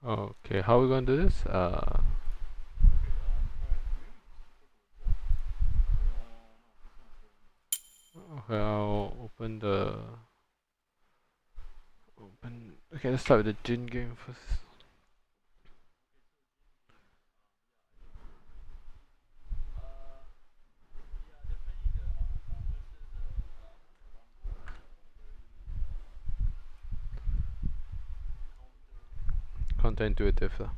Okay, how are we gonna do this? Okay, I'll open. Okay, let's start with the Jin game first. Counterintuitive lah.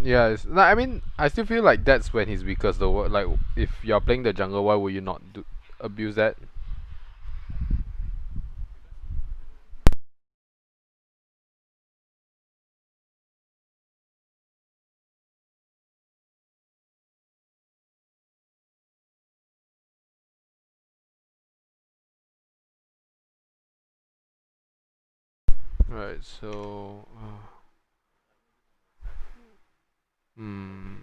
Yeah, I mean, I still feel like that's when he's weakest though. Like, if you're playing the jungle, why would you not abuse that? Right, so... hmm...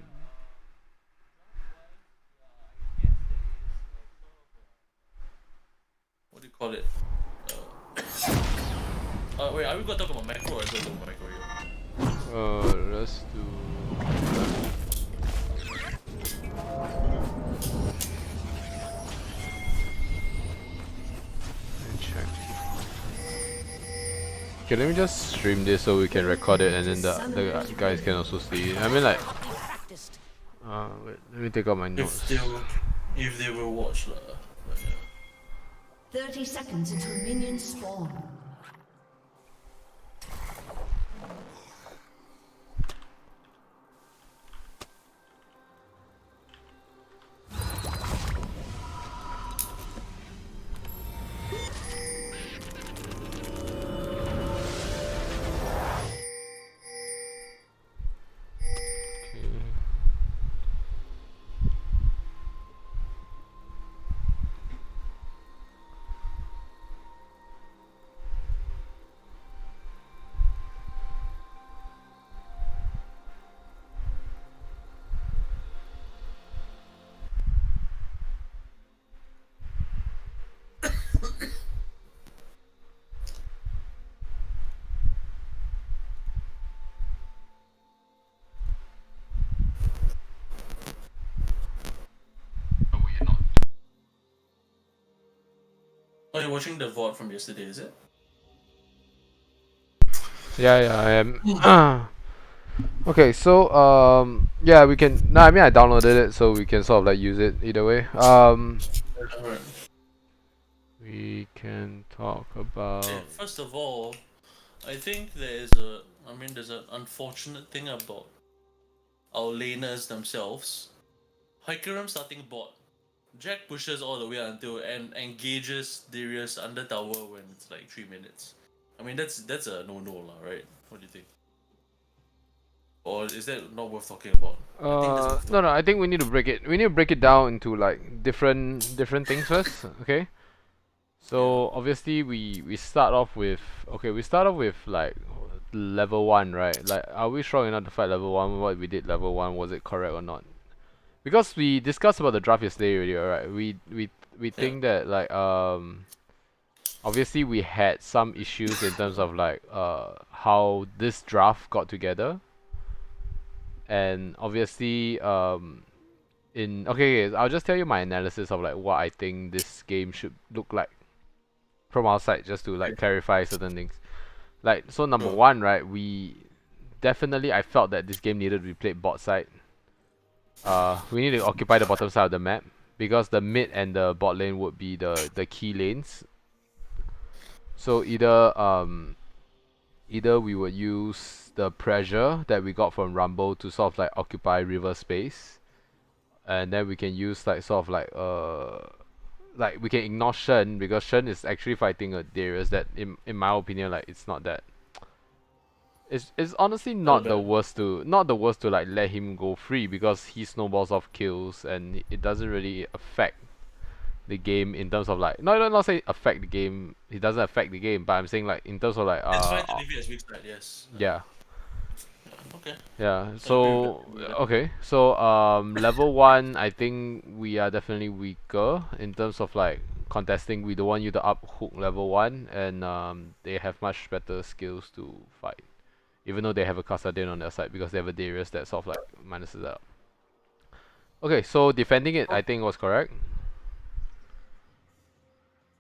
What do you call it? Wait, are we gonna talk about macro or are we gonna talk about micro here? Let's do... check. Okay, let me just stream this so we can record it and then the guys can also see it. I mean, like... wait, let me take out my notes. If they will watch lah. Yeah. 30 seconds until minions spawn. Oh, you're watching the VOD from yesterday, is it? Yeah, I am. Okay, so yeah, we can. No, I mean I downloaded it, so we can sort of like use it either way. Alright. We can talk about. Okay, first of all, I think there's an unfortunate thing about our laners themselves. Hykerum starting bot. Jack pushes all the way until and engages Darius under tower when it's like 3 minutes. I mean that's a no lah, right? What do you think? Or is that not worth talking about? I think that's worth No, I think we need to break it. We need to break it down into like different things first. Okay. So obviously we start off with like level 1, right? Like, are we strong enough to fight level 1? What we did level 1, was it correct or not? Because we discussed about the draft yesterday already, right? We think that like obviously we had some issues in terms of like how this draft got together. And obviously okay, I'll just tell you my analysis of like what I think this game should look like from our side, just to like clarify certain things. Like, so number one, right, I felt that this game needed to be played bot side. We need to occupy the bottom side of the map because the mid and the bot lane would be the key lanes. So either we would use the pressure that we got from Rumble to sort of like occupy river space, and then we can use like sort of like we can ignore Shen because Shen is actually fighting a Darius that in my opinion, like, it's not that It's honestly Not not the bad. worst to like let him go free because he snowballs off kills and it doesn't really affect the game in terms of like not say affect the game. It doesn't affect the game, but I'm saying like in terms of like It's fine to leave it as weak side, yes. yeah. Yeah, okay. Yeah, I agree with that. so okay, so level 1 I think we are definitely weaker in terms of like contesting. We don't want you to up hook level 1 and they have much better skills to fight. Even though they have a Kassadin on their side because they have a Darius that sort of like minuses that up. Okay, so defending it I think was correct.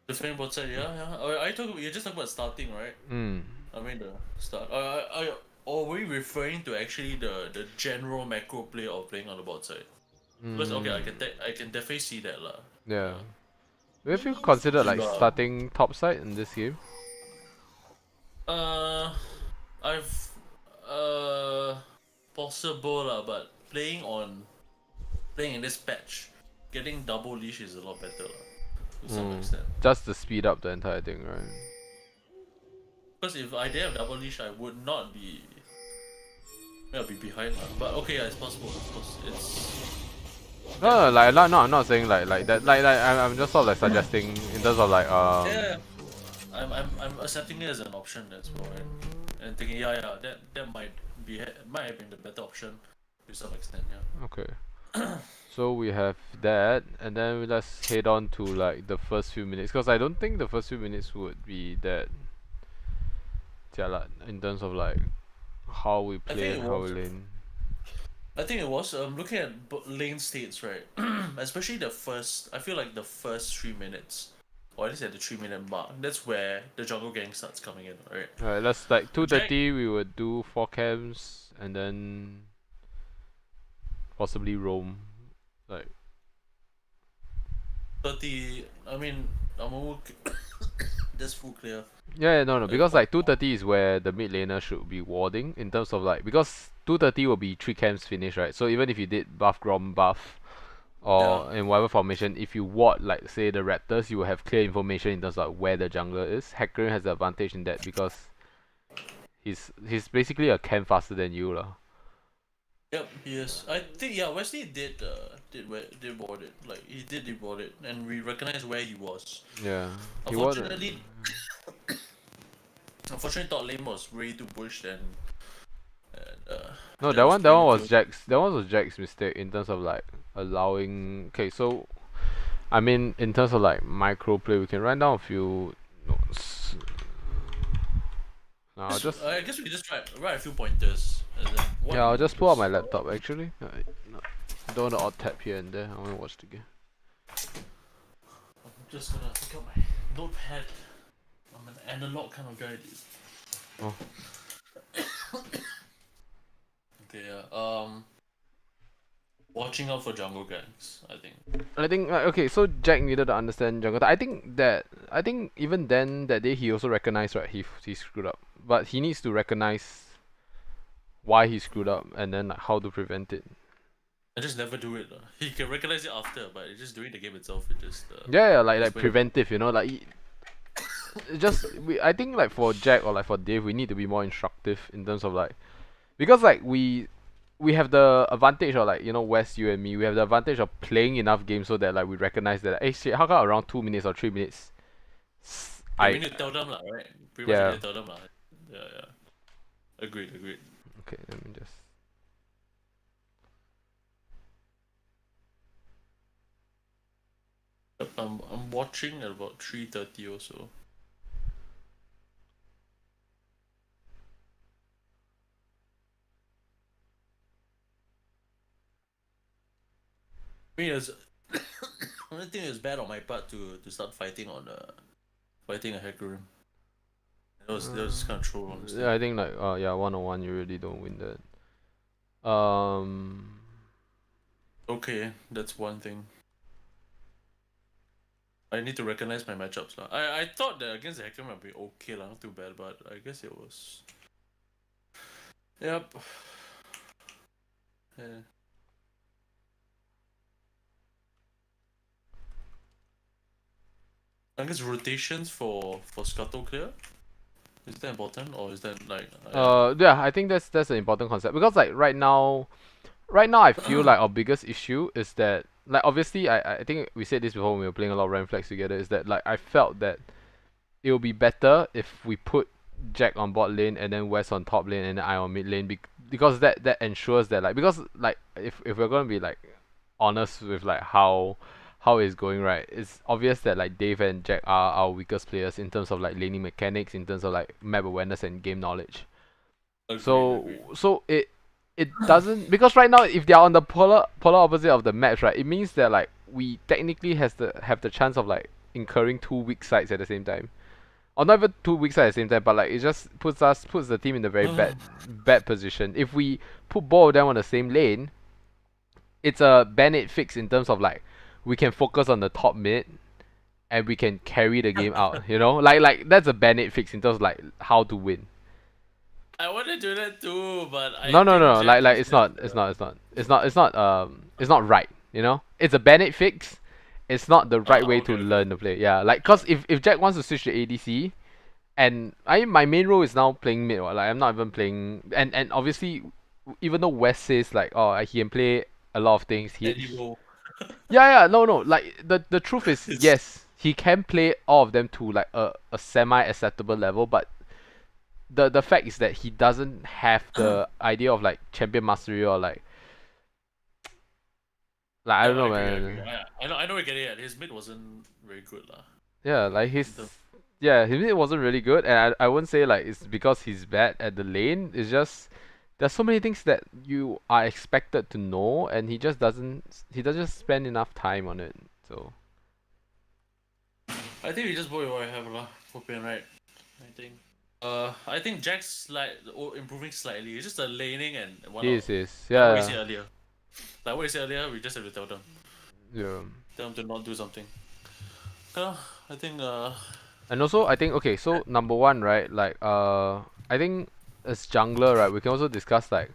Defending both side, yeah. You just talking about starting, right? Mm. I mean the start. Or were you referring to actually the general macro play of playing on the bot side? Because okay, I can definitely see that lah. Yeah. Have you considered like Uh, starting top side in this game? uh, I've possible lah, but playing in this patch, getting double leash is a lot better lah, to some extent. Just to speed up the entire thing, right? Because if I didn't have double leash, I would not be. I'll be behind lah. But okay, yeah, it's possible. Of course, it's. No, like no, I'm not saying like that. Like I'm just sort of like suggesting in terms of like Yeah, I'm accepting it as an option. That's all right. And thinking, yeah, that might have been the better option to some extent. Yeah. Okay. So we have that, and then let's head on to like the first few minutes, because I don't think the first few minutes would be that jialat in terms of like how we play and how we lane. I think it was. Looking at lane states, right? Especially the first. I feel like the first 3 minutes, or at least at the 3 minute mark. That's where the jungle gang starts coming in, right? Alright, let's like 2:30 we would do 4 camps and then possibly roam. Like 30. I mean, I'm that's full clear. yeah, no, because like 2:30 is where the mid laner should be warding in terms of like, because 2:30 will be 3 camps finish, right? So even if you did buff Grom buff or in whatever formation, if you ward like say the Raptors, you will have clear information in terms of like, where the jungler is. Hecarim has the advantage in that because he's basically a camp faster than you lah. Yep, he is. I think Wesley did board it. Like he did board it, and we recognized where he was. Yeah. Unfortunately, top lane was way too pushed and no, that one was Jack's mistake in terms of like allowing. Okay, so I mean in terms of like micro play, we can run down a few notes. No, I guess we can just write a few pointers. Yeah, I'll just pull out my laptop actually. I don't want to alt tab here and there. I want to watch the game. I'm just gonna pick up my notepad. I'm an analog kind of guy, dude. Oh. Okay, yeah. Watching out for jungle gangs, I think. Okay, so Jack needed to understand jungle. I think even then that day he also recognized, right, he screwed up, but he needs to recognize why he screwed up and then like, how to prevent it. I just never do it. He can recognize it after, but just during the game itself, it just. Yeah, like preventive, you know, like. I think like for Jack or like for Dave, we need to be more instructive in terms of like, because like we have the advantage of like, you know, West, you and me, we have the advantage of playing enough games so that like we recognize that, hey shit, how come around 2 minutes or 3 minutes we need to tell them lah, right? Pretty much need to tell them lah. Yeah. Agreed. Okay, let me just. I'm watching at about 3:30 or so. I mean, I think it's bad on my part to start fighting a Hecarim. That was kind of troll, honestly. Yeah, I think like 1-on-1 you really don't win that. Okay, that's one thing. I need to recognize my matchups lah. I thought that against the Hecarim I'd be okay lah, not too bad, but I guess it was. Yep. Yeah. I guess rotations for Scuttle clear. Is that important or is that like? Yeah, I think that's an important concept because like right now I feel like our biggest issue is that like obviously I think we said this before when we were playing a lot of rank flags together is that like I felt that it would be better if we put Jack on bot lane and then West on top lane and then I on mid lane because that ensures that like because like if we're gonna be like honest with like how it's going, right, it's obvious that like Dave and Jack are our weakest players in terms of like laning mechanics, in terms of like map awareness and game knowledge. Agreed. So it doesn't, because right now if they are on the polar opposite of the match, right, it means that like we technically have the chance of like incurring two weak sides at the same time. Or not even two weak sides at the same time, but like it just puts the team in a very bad position. If we put both of them on the same lane, it's a band-aid fix in terms of like we can focus on the top mid and we can carry the game out, you know? Like that's a band-aid fix in terms of like how to win. I want to do that too, but I No, think Jack like is it's just, not right, you know? It's a band-aid fix. It's not the right way to okay. learn the play. Yeah, like cause if Jack wants to switch to ADC, and my main role is now playing mid, like I'm not even playing, and obviously even though West says like, oh, he can play a lot of things, yeah, no, like the truth is, It's yes, he can play all of them to like a semi acceptable level, but the fact is that he doesn't have the idea of like champion mastery or like I don't I know, agree. man. I know. We're getting it. His mid wasn't very good lah. Yeah, like In term- his mid wasn't really good, and I wouldn't say like it's because he's bad at the lane. It's just there's so many things that you are expected to know, and he doesn't spend enough time on it. So I think we just go with what I have lah. Hoping right. I think. I think Jack's improving slightly. It's just the laning and he is like what you yeah, said earlier. Like what you said earlier, we just have to tell them yeah. to not do something. I think And also I think, okay, so number one, right, like I think as jungler, right, we can also discuss like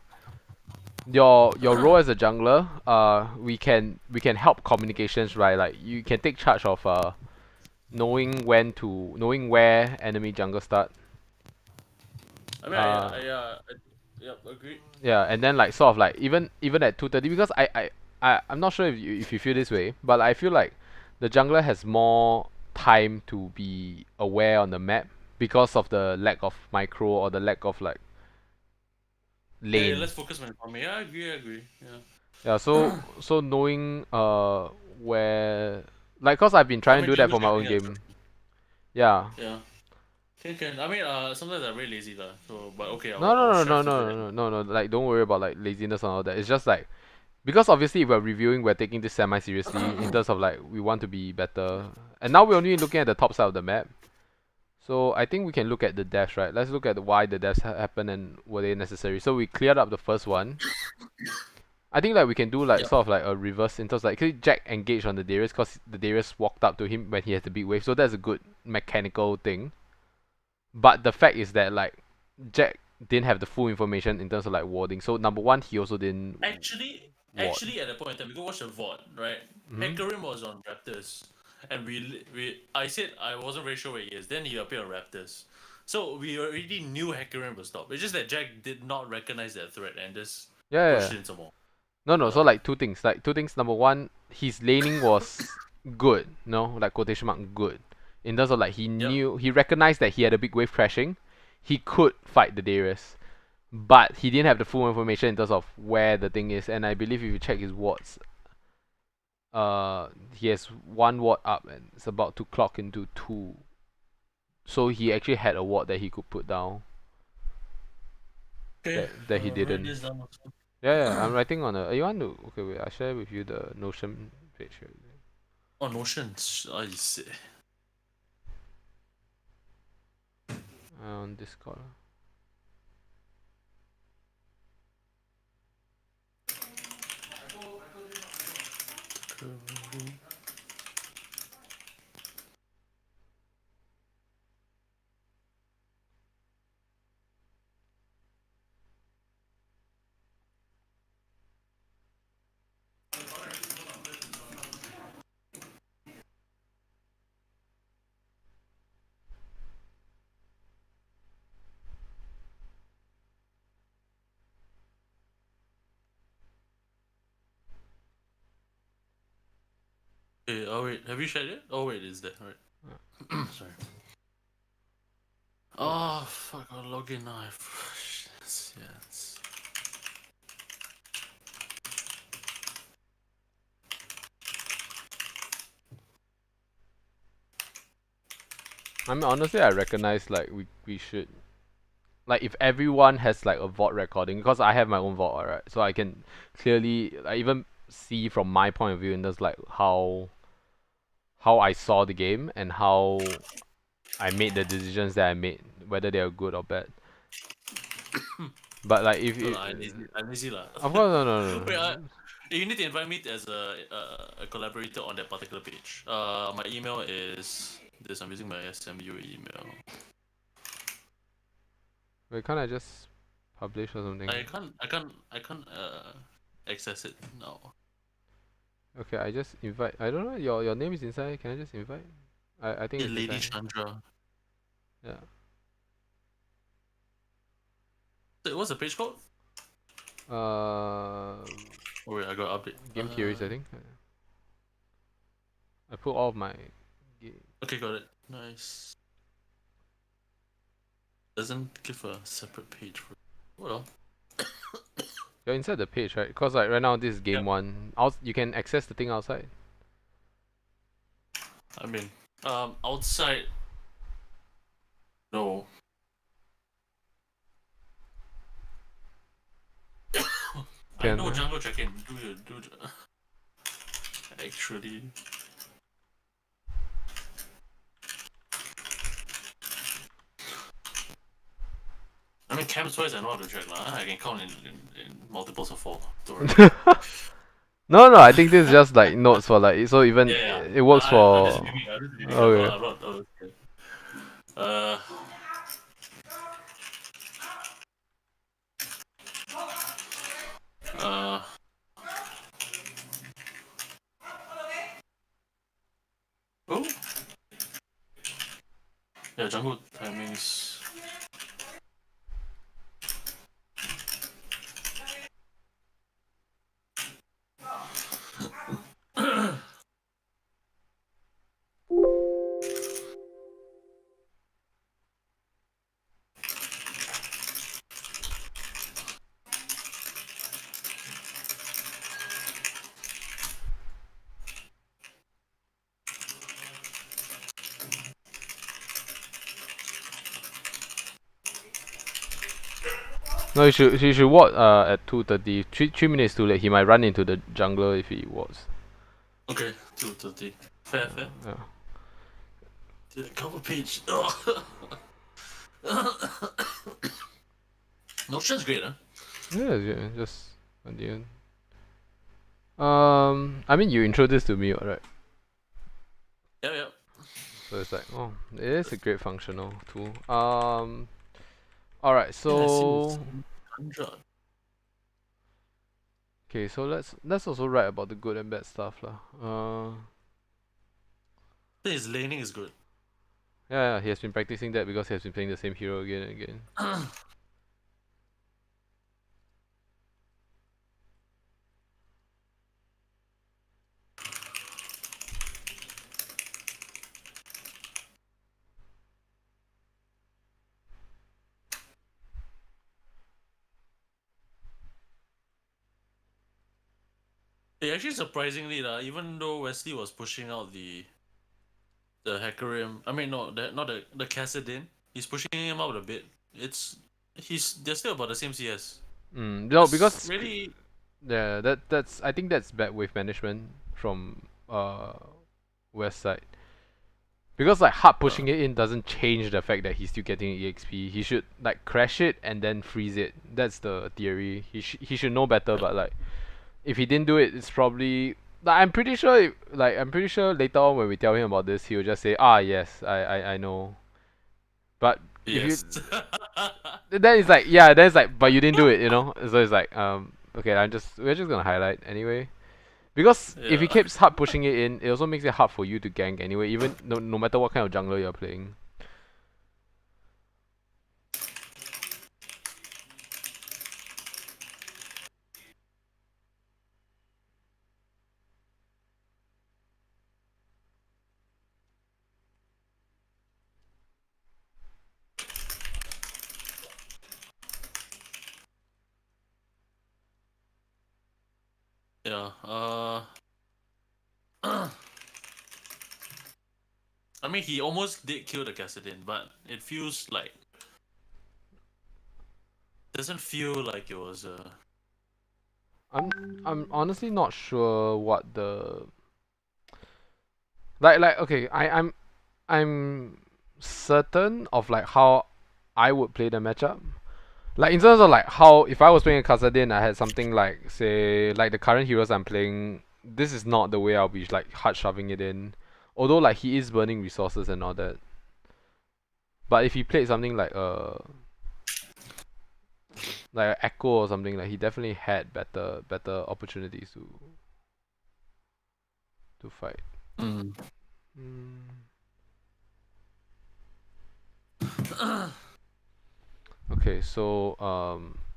your role as a jungler. We can help communications, right? Like you can take charge of knowing where enemy jungle start. I mean yep, agreed. Yeah, and then like sort of like even at 2:30, because I'm not sure if you feel this way, but I feel like the jungler has more time to be aware on the map because of the lack of micro or the lack of like Yeah, lane. let's focus on me. Yeah, I agree. Yeah. Yeah, so knowing where, like, cause I've been I trying to mean, do that jungle for my own shifting, game. Yeah. yeah. Can. I mean, sometimes I'm very lazy lah. So, but okay, No, I'll no, no, no, strive to do no, that. no, no, no, no. Like, don't worry about like laziness and all that. It's just like because obviously if we're reviewing, we're taking this semi seriously in terms of like we want to be better. And now we're only looking at the top side of the map. So I think we can look at the deaths, right? Let's look at why the deaths happened and were they necessary. So we cleared up the first one. I think like we can do like Yep. sort of like a reverse in terms of, like, actually Jack engaged on the Darius because the Darius walked up to him when he has the big wave. So that's a good mechanical thing. But the fact is that like Jack didn't have the full information in terms of like warding. So number one, he also didn't Actually, ward. at that point in time, we go watch the VOD, right? Mhm. Hecarim was on Raptors, and I said I wasn't very sure where he is. Then he appeared on Raptors, so we already knew Hecarim would stop. It's just that Jack did not recognize that threat and just Yeah, yeah, pushed yeah. in some more. No. So like two things. Like two things. Number one, his laning was good. No, like quotation mark good. In terms of like he recognized that he had a big wave crashing. He could fight the Darius, but he didn't have the full information in terms of where the thing is. And I believe if you check his wards, he has one ward up and it's about to clock into 2. So he actually had a ward that he could put down. Okay. That he Write didn't. this down also. Yeah, I'm writing on a. You want to? Okay, wait. I'll share with you the Notion page here. Oh, Notions. I see. On Discord. Oh wait, have you shared it? Oh wait, it's there. Right. Sorry. Oh fuck! I'll log in now. Yes. I mean, honestly, I recognize like we should like if everyone has like a VOD recording because I have my own VOD, right? So I can clearly I even see from my point of view and just like how I saw the game and how I made the decisions that I made, whether they are good or bad. But like if No, it, I'm lazy lah. of course no. Wait, you need to invite me as a collaborator on that particular page. My email is this. I'm using my SMU email. Wait, can't I just publish or something? I can't access it now. Okay, I just invite. I don't know. Your name is inside. Can I just invite? I think Yeah, it's Lady inside. Chandra. Yeah. So what's the page called? Uh, Oh wait, I got update. Game theories. I think. I put all of my. Okay, got it. Nice. Doesn't give a separate page for. Well. You're inside the page, right? Cause like right now this is game Yep. 1. You can access the thing outside. I mean, outside. No. I Can know jungle check-in. Do. Actually. I mean, camps wise, I know how to check lah. I can count in multiples of 4. Don't worry. No, I think this is just like notes for like so even Yeah. it works I'm just for. giving. Okay. I'm not. Uh. Uh. Oh. Yeah, jungle timings. No, you should walk at 2:30. 3 minutes too late. He might run into the jungler if he walks. Okay, 2:30. Fair. Yeah. The cover page. Notion's great, huh? Yeah, just continue. I mean you introduced to me, right? Yeah. So it's like, oh, it is a great functional tool. Alright, Yeah, so 100. okay, so let's also write about the good and bad stuff lah. His laning is good. Yeah, he has been practicing that because he has been playing the same hero again and again. Actually, surprisingly, even though Wesley was pushing out the Hecarim, I mean, no, not the Cassadin, he's pushing him out a bit. They're still about the same CS. No, because really, yeah, that's I think that's bad wave management from West side. Because like hard pushing it in doesn't change the fact that he's still getting EXP. He should like crash it and then freeze it. That's the theory. He should know better, but like if he didn't do it, it's probably like I'm pretty sure I'm pretty sure later on when we tell him about this, he will just say, "Ah, yes, I know." But if you yes. then it's like yeah, then it's like but you didn't do it, you know. So it's like okay, we're just gonna highlight anyway. Because if he Yeah. keeps hard pushing it in, it also makes it hard for you to gank anyway, even no matter what kind of jungler you're playing. Yeah. I mean, he almost did kill the Cassidin, but it feels like doesn't feel like it was I'm honestly not sure what the like okay, I'm certain of like how I would play the matchup. Like in terms of like how if I was playing a Khazad I had something like say like the current heroes I'm playing, this is not the way I'll be like hard shoving it in. Although like he is burning resources and all that. But if he played something like a Echo or something, like he definitely had better opportunities to fight. Mm. Okay, so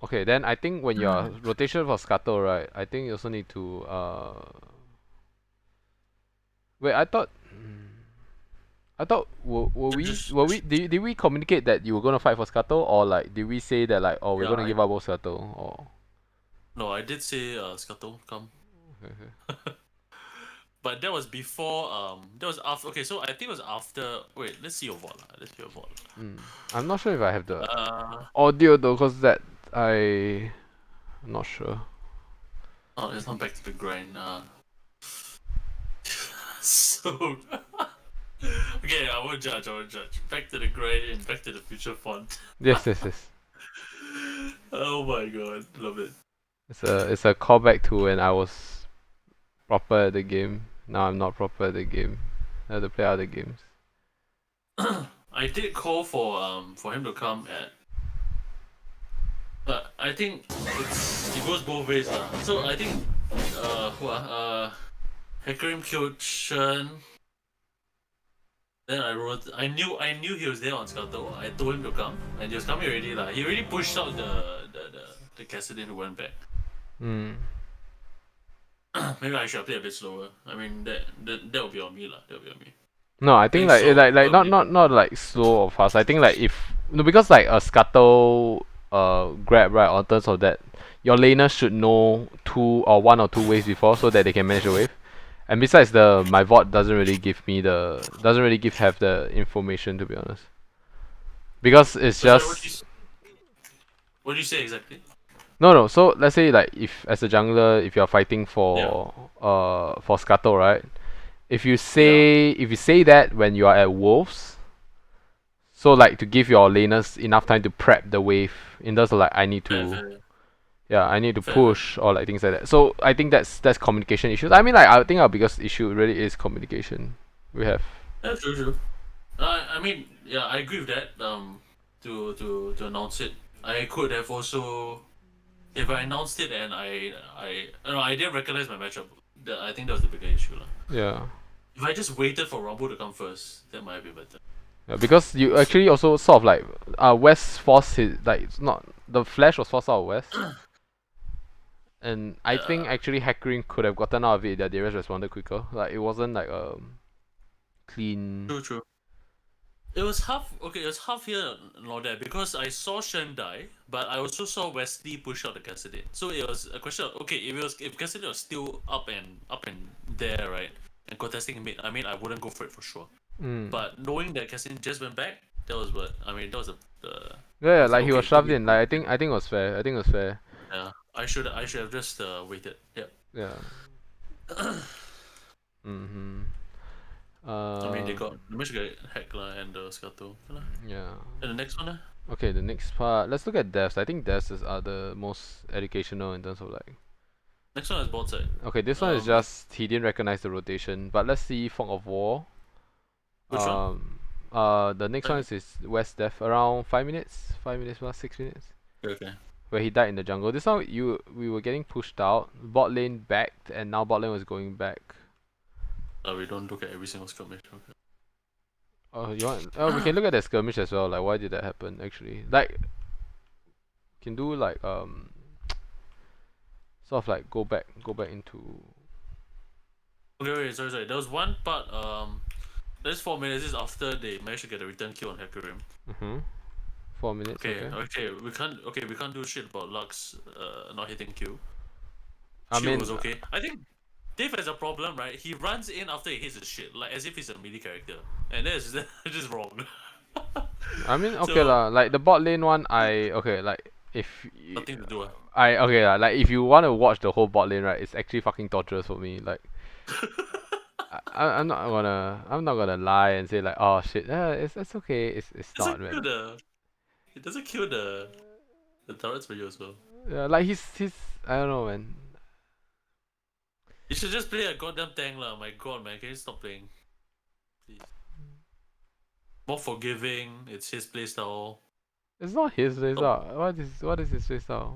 okay then I think when your rotation for Scuttle, right, I think you also need to wait, I thought were we did we communicate that you were gonna fight for Scuttle, or like did we say that like, oh, we're Yeah, gonna give up both Scuttle, or no, I did say Scuttle come. okay. But that was before that was after. Okay, so I think it was after. Wait, let's see your VOD. Let's see your VOD. I'm not sure if I have the Uh audio though, cause that I'm not sure. oh, it's not back to the grind. So okay, I won't judge. I won't judge. Back to the grind and Back to the Future font. Yes. Oh my god, love it. It's a callback to when I was proper at the game. Now I'm not proper at the game. I have to play other games. I did call for him to come at, but I think it goes both ways lah. So I think Hecarim killed Shen. Then I knew he was there on Scuttle. I told him to come, and he was coming already lah. He already pushed out the Cassidin who went back. Maybe I should have played a bit slower. I mean that will be on me lah. That will be on me. No, I think like so, like not like slow or fast. I think like if no, because like a Scuttle grab, right, or terms of that, your laner should know one or two waves before so that they can manage the wave. And besides, my VOD doesn't really give have the information, to be honest, because it's Sorry, just what do you say exactly? no. So let's say like if as a jungler, if you're fighting for Scuttle, right? If you say that when you are at wolves, so like to give your laners enough time to prep the wave in terms of like I need to Fair. push or like things like that. So I think that's communication issues. I mean, like I think our biggest issue really is communication. We have. Yeah, true. I mean, yeah, I agree with that. To announce it, I could have also, if I announced it and I didn't recognize my matchup. I think that was the bigger issue lah. Yeah. If I just waited for Rumble to come first, that might be better. Yeah, because you actually also sort of like West forced his like it's not the Flash was forced out of West. And I think actually Hecarim could have gotten out of it that Darius responded quicker. Like it wasn't like clean. True. It was half here not there because I saw Shen die, but I also saw Wesley push out the Cassidin. So it was a question of, okay, if Cassidin was still up and there, right, and contesting mid, I mean I wouldn't go for it for sure. But knowing that Cassidin just went back, that was the Yeah, like he okay, was shoved in. Like I think it was fair. Yeah, I should have just waited. Yep. Yeah. I mean they managed to get Heckler and the Scuttle. Yeah. And the next one. Okay, the next part. Let's look at devs. I think devs are the most educational in terms of like. Next one is bot side. Okay, this one is just he didn't recognize the rotation. But let's see Fog of War. Which one? The next one is West Dev, around 5 minutes, 6 minutes. Okay. Where he died in the jungle. This one we were getting pushed out. Bot lane backed, and now bot lane was going back. We don't look at every single skirmish. Okay. Oh, you want? Oh, we can look at the skirmish as well. Like, why did that happen? Actually, like, can do like sort of like go back into. Okay, wait, sorry. There was one part. That's 4 minutes. This is after they managed to get a return kill on Hecarim. 4 minutes. Okay. We can't do shit about Lux not hitting Q. I Chill mean, was okay. I think Dave has a problem, right? He runs in after he hits his shit, like as if he's a melee character, and that's just wrong. okay So lah. Like the bot lane one, okay like nothing to do. okay lah. Like if you want to watch the whole bot lane, right, it's actually fucking torturous for me. Like I'm not gonna lie and say like, oh shit, it's okay. It's not, man. It doesn't kill the turrets for you as well. Yeah, like he's I don't know, man. You should just play a goddamn tank lah. My god, man, can you stop playing? Please. More forgiving. It's his playstyle. It's not his playstyle. What is his playstyle?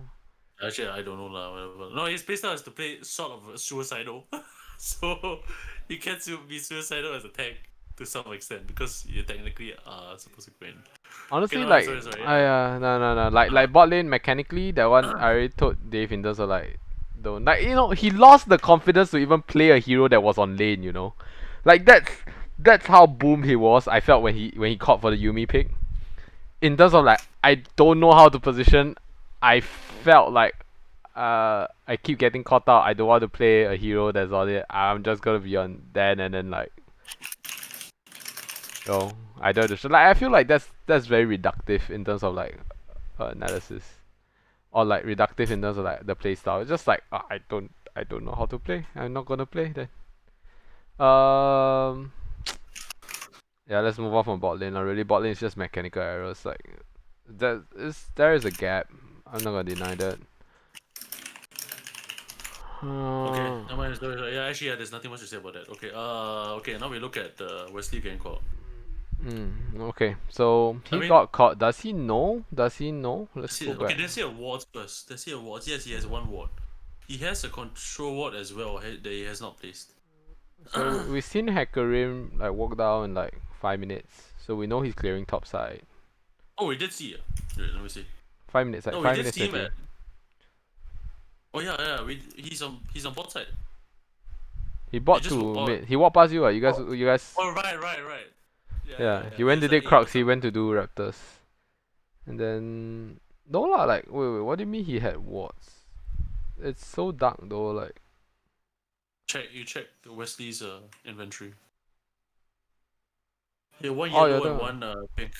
Actually, I don't know lah. Whatever. No, his playstyle is to play sort of suicidal. So you can still be suicidal as a tank to some extent because you technically are supposed to win. Honestly, Okay, no, like sorry. no. Like bot lane mechanically, that one I already told Dave in terms of like, don't like, you know, he lost the confidence to even play a hero that was on lane. You know, like that's how boom he was. I felt when he caught for the Yumi pick. In terms of like, I don't know how to position. I felt like I keep getting caught out. I don't want to play a hero that's on it. I'm just gonna be on then, and then like, oh, I don't understand. Like I feel like that's very reductive in terms of like analysis, or like reductive in terms of like the play style. It's just like I don't know how to play. I'm not gonna play then. Yeah, let's move on from bot lane. Really, bot lane is just mechanical errors. Like there is a gap. I'm not gonna deny that. Okay, no mind. Yeah, actually, yeah, there's nothing much to say about that. Okay, okay, now we look at Wesley getting caught. Okay, so he got caught. Does he know? Let's go back. Okay, let's see awards first. Let's see awards. Yes, he has one ward. He has a control ward as well that he has not placed. So we've seen Hakarim like walk down in like 5 minutes. So we know he's clearing top side. Oh, we did see it. Wait, let me see. 5 minutes, like No, 5 we did minutes. see him at... Oh yeah. He's on bot side. He bought to mid. He walked past you. You guys. Oh right. Yeah. He went to take Crocs. He went to do Raptors. And then no lah. Like wait. What do you mean he had wards? It's so dark though. Like. You check Wesley's inventory. Yeah, one yellow and one pink.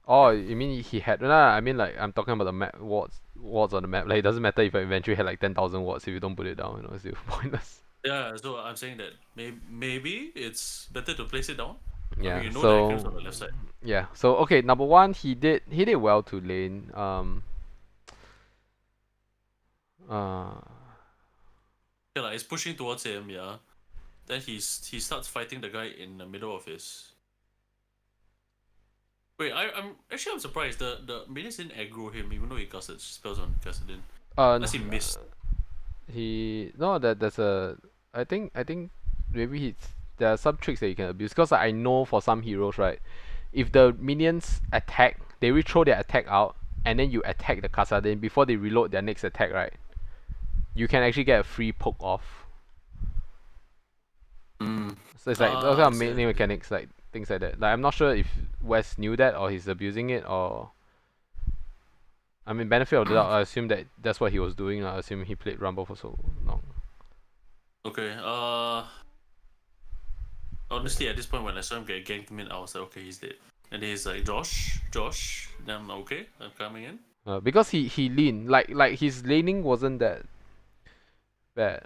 Oh, you mean he had? Nah, I mean like I'm talking about the map wards on the map. Like it doesn't matter if your inventory had like 10,000 wards if you don't put it down. You know, it's still pointless. Yeah, so I'm saying that maybe it's better to place it down. Yeah. I mean, you know so the on the left side. yeah. So okay, number one, he did well to lane. Yeah, like, it's pushing towards him. Yeah. Then he starts fighting the guy in the middle of his. Wait, I'm surprised. The minions didn't aggro him even though he casted spells on Cassadin. Unless he missed. There's a I think maybe there are some tricks that you can abuse because I know for some heroes, right, if the minions attack, they will throw their attack out and then you attack the Kassadin before they reload their next attack, right, you can actually get a free poke off. So it's like those kind of mainly mechanics, like things like that. Like I'm not sure if Wes knew that or he's abusing it, or I mean, benefit of the doubt, I assume that's what he was doing. I assume he played Rumble for so long. Okay, honestly, at this point when I saw him get ganked mid, I was like, okay, he's dead. And he's like, Josh, then I'm okay, I'm coming in. Because he leaned, like his laning wasn't that bad.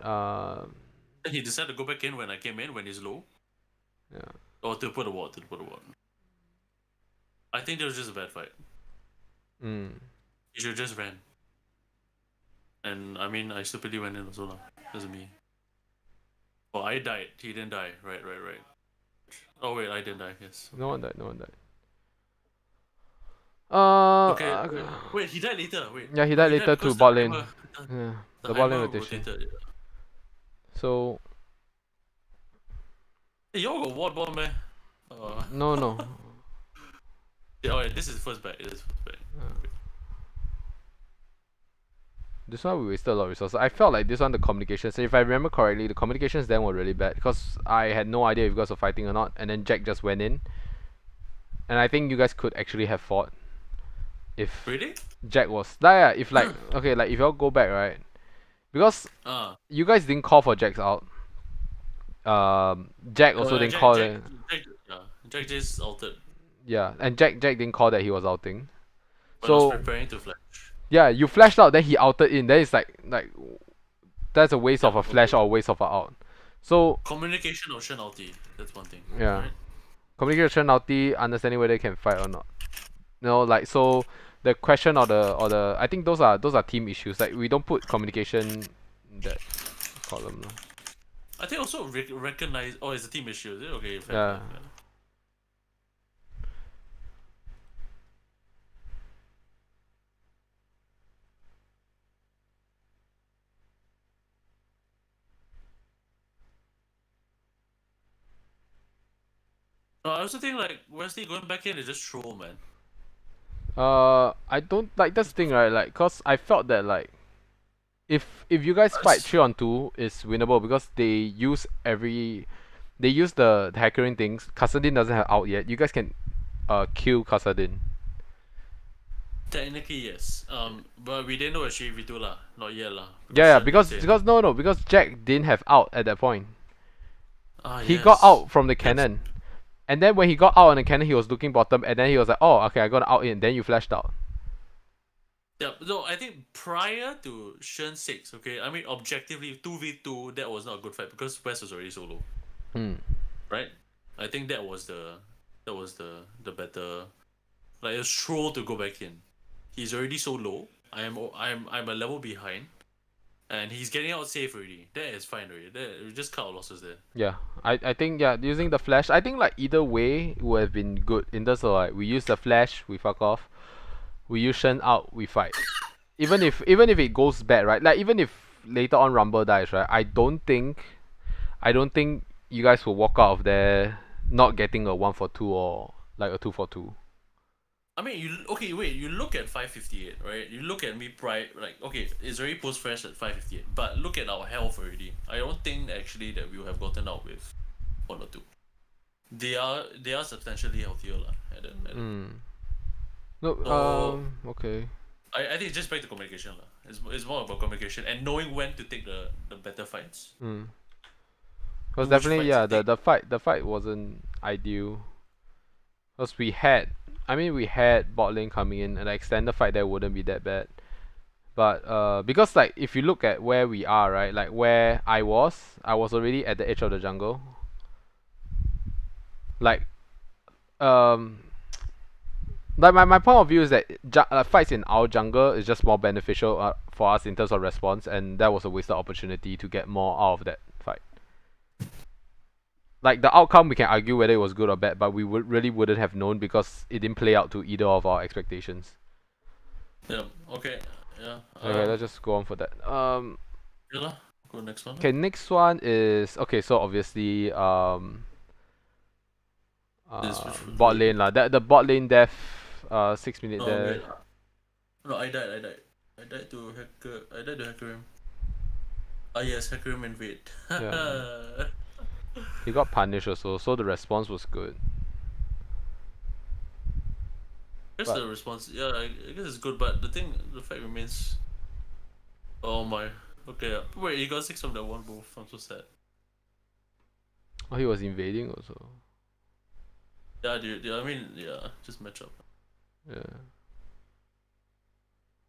Then he decided to go back in when I came in, when he's low. Yeah. Or to put a ward, I think it was just a bad fight. He should just ran. And I mean, I stupidly went in also. Doesn't me. Oh, I died. He didn't die. Right. Oh wait, I didn't die. Yes. No one died. Okay. Wait, he died later. Wait. Yeah, he died later to bot lane. Yeah, the bot lane rotation. So. Hey, y'all got ward bomb, man. No. Yeah, alright, this is first back. Okay. This one we wasted a lot of resources. I felt like this one, the communications, if I remember correctly, the communications then were really bad because I had no idea if you guys were fighting or not, and then Jack just went in. And I think you guys could actually have fought if really? Jack was if like okay, like if y'all go back, right, Because Ah. you guys didn't call for Jack's out. Jack also didn't call it. Jack just altered Yeah, and Jack didn't call that he was outing. when I was So preparing to flash. yeah, you flashed out, then he outed in. Then it's like that's a waste of a flash Okay. or a waste of a out. So Communication option ulti. That's one thing. yeah, Right? communication naughty, understanding whether they can fight or not. Like so the question or the I think those are team issues. Like we don't put communication in that column. Lah. I think also recognize. Oh, it's a team issue. Is it? Okay, fair, Yeah. fair. No, I also think like Wesley going back in is just troll, man. I don't like that's the thing, right? Like, cause I felt that like if you guys fight 3-on-2, it's winnable because they use the hackering things. Kassadin doesn't have out yet. You guys can kill Kassadin. Technically yes. But we didn't know actually V2 lah. Not yet lah. Yeah, Shen because didn't say. no, because Jack didn't have out at that point. He Yes. got out from the cannon. And then when he got out on the cannon, he was looking bottom, and then he was like, "Oh, okay, I got out in." Then you flashed out. Yeah, so I think prior to Shen 6, okay, I mean objectively 2v2 that was not a good fight because West was already solo. Right? I think that was the better, like it's troll to go back in. He's already so low. I'm a level behind. And he's getting out safe already. That is fine already. We just cut our losses there. Yeah, I think using the flash, I think like either way would have been good in terms of like we use the flash, we fuck off. We use Shen out, we fight. Even if it goes bad, right? Like even if later on Rumble dies, right? I don't think you guys will walk out of there not getting a 1-for-2 or like a 2-for-2. I mean, you look at 558, right? You look at me like, okay, it's already post-fresh at 558, but look at our health already. I don't think actually that we will have gotten out with 1 or 2. They are substantially healthier lah. No, So- okay. I think it's just back to communication lah. It's more about communication and knowing when to take the better fights. Because Which definitely, fights yeah, to the fight wasn't ideal. Because we had bot lane coming in, and an extended fight there wouldn't be that bad. But because like if you look at where we are, right, like where I was already at the edge of the jungle. Like like my point of view is that fights in our jungle is just more beneficial for us in terms of response, and that was a wasted opportunity to get more out of that fight. Like the outcome, we can argue whether it was good or bad, but we really wouldn't have known because it didn't play out to either of our expectations. Yeah. Okay. Yeah. Okay, let's just go on for that. Yeah lah. Go next one. Okay, next one is okay. So obviously, bot lane lah. The bot lane death, 6 minute No, death. wait. No, I died. I died to Hackerim. Yes, Hackerim invade. Yeah. He got punished also, so the response was good. I guess the response, yeah, I guess it's good, but the fact remains. Oh my. Okay, wait, he got 6 from that one move. I'm so sad. Oh, he was invading also. Yeah, dude. Yeah, I mean, yeah, just match up. Yeah.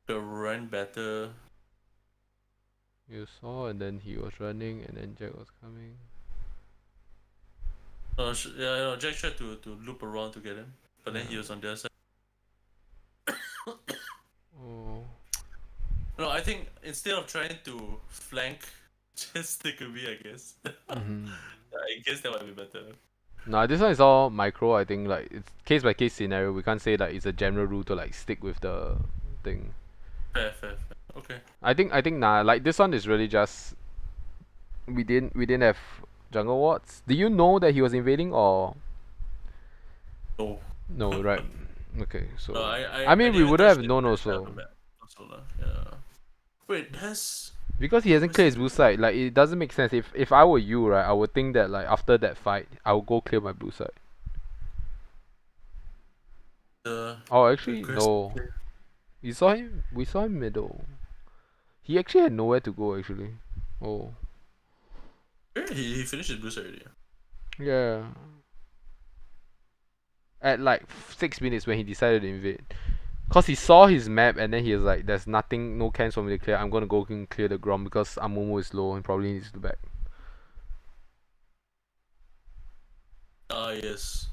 The run better. You saw, and then he was running, and then Jack was coming. Yeah, Jack tried to loop around to get him, but then he was on the other side. Oh. No, I think instead of trying to flank, just stick with me, I guess. I guess that might be better. Nah, this one is all micro. I think like it's case by case scenario. We can't say like it's a general rule to like stick with the thing. Fair. Okay. I think nah, like this one is really just we didn't have jungle wards. Do you know that he was invading or No. no? Right. Okay, so No, I mean we didn't wouldn't touch have the known map also yeah. Wait, has because he hasn't cleared his blue side. Like it doesn't make sense. If I were you, right, I would think that like after that fight, I would go clear my blue side. the Oh, actually Chris- no. We saw him middle. He actually had nowhere to go actually. Oh. Yeah, he finished his boost already. Yeah. At like 6 minutes when he decided to invade. Cause he saw his map and then he was like, there's nothing, no cans for me to clear. I'm gonna go and clear the Grom because Amumu is low and probably needs to back. Ah, yes.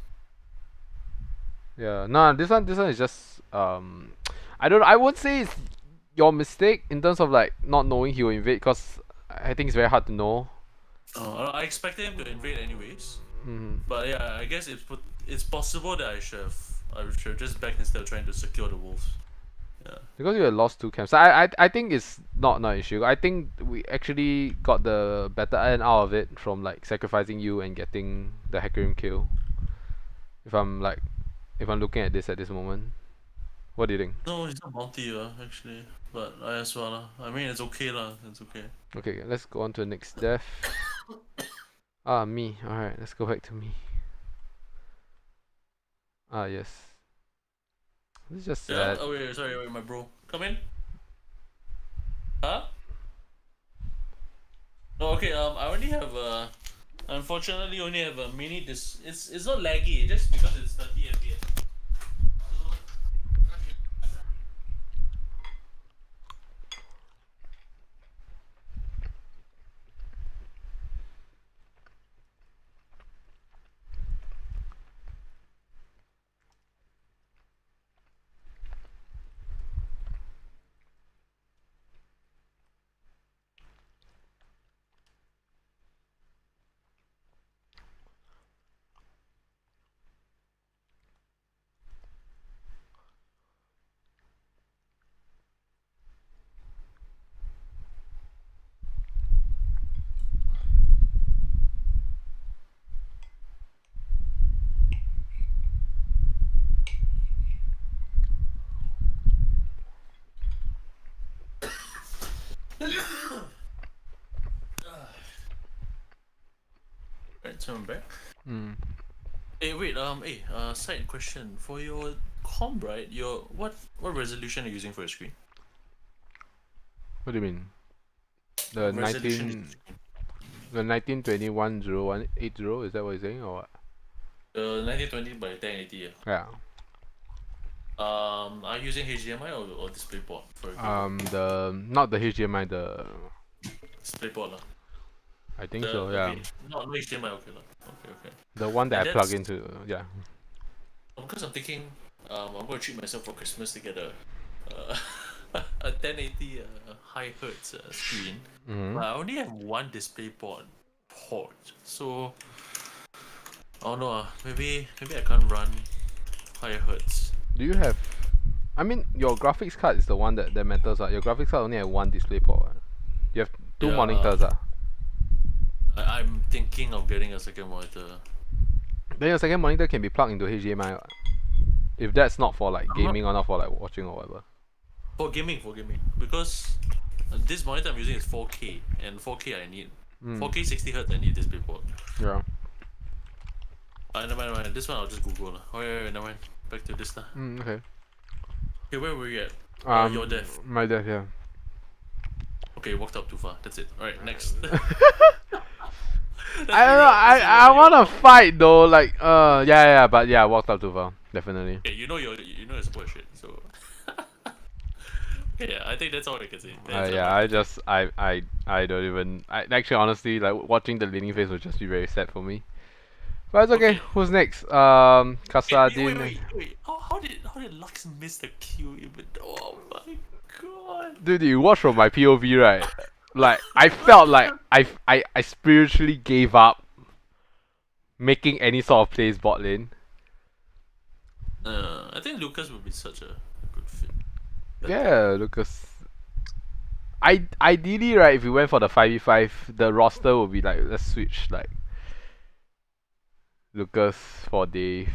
Yeah, nah, this one is just I don't know. I won't say it's your mistake in terms of like not knowing he will invade, cause I think it's very hard to know. I expected him to invade anyways. Mm-hmm. But yeah, I guess it's possible that I should have just backed instead of trying to secure the wolves. Yeah. Because you had lost 2 camps. I think it's not an issue. I think we actually got the better end out of it from like sacrificing you and getting the Hecarim kill. If I'm looking at this moment. What do you think? No, it's not bounty actually. But I as well lah. I mean it's okay lah. It's okay. Okay, let's go on to the next death. Ah, me. Alright, let's go back to me. Ah, yes. This is just Yeah. sad. Oh wait, sorry, wait, my bro. Come in. Huh? No, okay. I only have unfortunately only have a mini. It's not laggy just because it's 30 FPS. Right, so I'm back. Hey, wait. Side question for your comp, right? What resolution are you using for your screen? What do you mean? The What resolution is 19 21 0180, is that what you're saying or what? 1920 by 1080. Yeah. Yeah. Are you using HDMI or DisplayPort for example? Not the HDMI, the DisplayPort lah. I think so, yeah. Okay. No HDMI. Okay lah. Okay. The one that And I plug that's- into, yeah. Because I'm thinking, I'm gonna treat myself for Christmas to get a a 1080 high hertz screen. But I only have one DisplayPort port, so I don't know. Maybe I can't run higher hertz. Do you have? I mean, your graphics card is the one that matters. Your graphics card only have one display port. You have 2 Yeah. monitors. I'm thinking of getting a second monitor. Then your second monitor can be plugged into HDMI. If that's not for like gaming or not for like watching or whatever. For gaming, because this monitor I'm using is 4K, and 4K I need 4K 60 Hz. I need DisplayPort. Yeah. Never mind. This one I'll just Google lah. Oh yeah, never mind. Back to this lah. Okay. Okay, where were you at? Your death. My death, yeah. Okay, walked up too far. That's it. Alright, next. I don't know. I wanna fight though. Like yeah. But yeah, I walked up too far. Definitely. Okay, you know your support shit. So. Okay, yeah, I think that's all I can say. Yeah, I don't even. Actually, honestly, like watching the leaning phase would just be very sad for me. But it's okay. Who's next? Kasadin. Wait. How did Lux miss the Q even? Oh my god. Dude, you watch from my POV, right? Like I felt like I spiritually gave up making any sort of plays bot lane. I think Lucas would be such a good fit. Yeah, Lucas. Ideally, right, if we went for the 5v5, the roster would be like, let's switch like Lucas for Dave.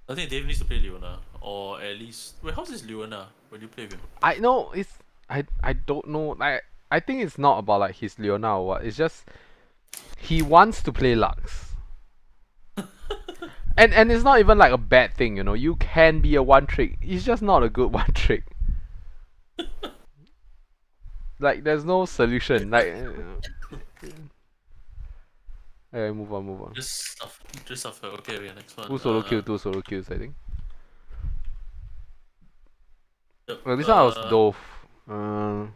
I think Dave needs to play Leona, or at least wait. How's this Leona when you play with him? I know it's I don't know. I think it's not about like his Leona or what. It's just he wants to play Lux. and it's not even like a bad thing, you know. You can be a one trick. It's just not a good one trick. Like there's no solution. Like alright, move on, move on. Just suffer. Okay, next one. Two solo kills, I think. Yep, Well, this one I was dove. oh,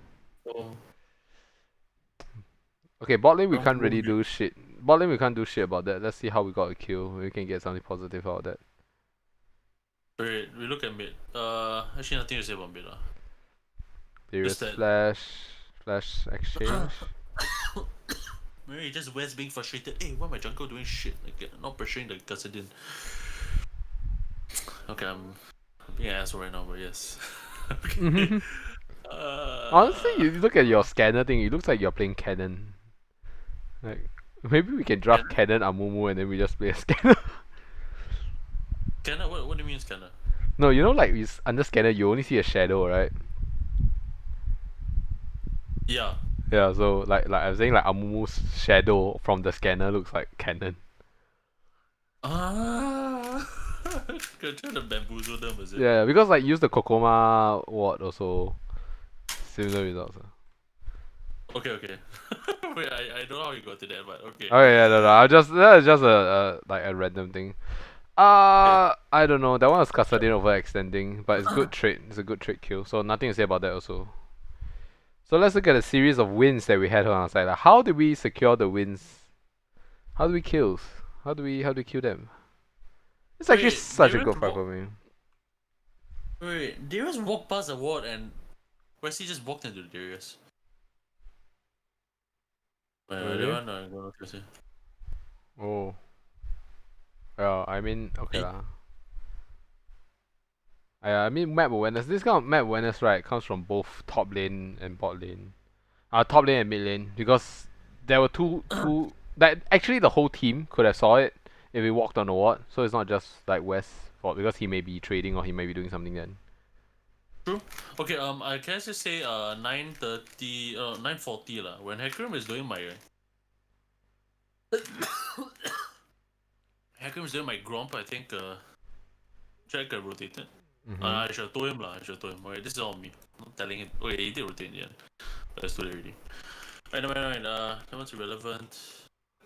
Okay, bot lane we wrong can't really movie. do shit. Bot lane we can't do shit about that. Let's see how we got a kill. We can get something positive out of that. Wait, we look at mid. Actually nothing to say about mid. Darius that- flash exchange. Maybe just West being frustrated. Hey, why my jungle doing shit? Like, not pressuring the Kassadin. Okay, I'm being an asshole right now, but yes. Okay. Honestly, you look at your scanner thing, it looks like you're playing Cannon. Like, maybe we can draft Cannon Amumu and then we just play a scanner. Scanner? What do you mean scanner? No, you know, like under scanner, you only see a shadow, right? Yeah. Yeah, so like I'm saying, like Amumu's shadow from the scanner looks like Cannon. Gonna try to bamboozle them, is it? Yeah, because like use the Kokoma ward also, similar results. Okay. Wait, I don't know how you got to that, but okay. Oh yeah, no, that's just a like a random thing. I don't know. That one was Kassadin overextending, but it's good trade. It's a good trade kill. So nothing to say about that also. So let's look at a series of wins that we had on our side. Like, how did we secure the wins? How do we kill? How do we kill them? It's actually Wait, such a Darius good fight for me. Wait, Darius walked past the ward and Wesley just walked into Darius. Really? That one I'm gonna say. Oh. Yeah, I mean, okay Eh? lah. I mean map awareness. This kind of map awareness, right, comes from both top lane and bot lane. Top lane and mid lane, because there were two that actually the whole team could have saw it if we walked on the ward. So it's not just like West fault because he may be trading or he may be doing something then. True. Okay, I can just say 9:30 9:40 lah. When Hecarim is doing my Hecarim is doing my Gromp, I think Jack got rotated. I should have told him lah. Okay, this is all me. I'm not telling him. Okay, he did rotate in the end. But let's do it already. Right. That one's irrelevant.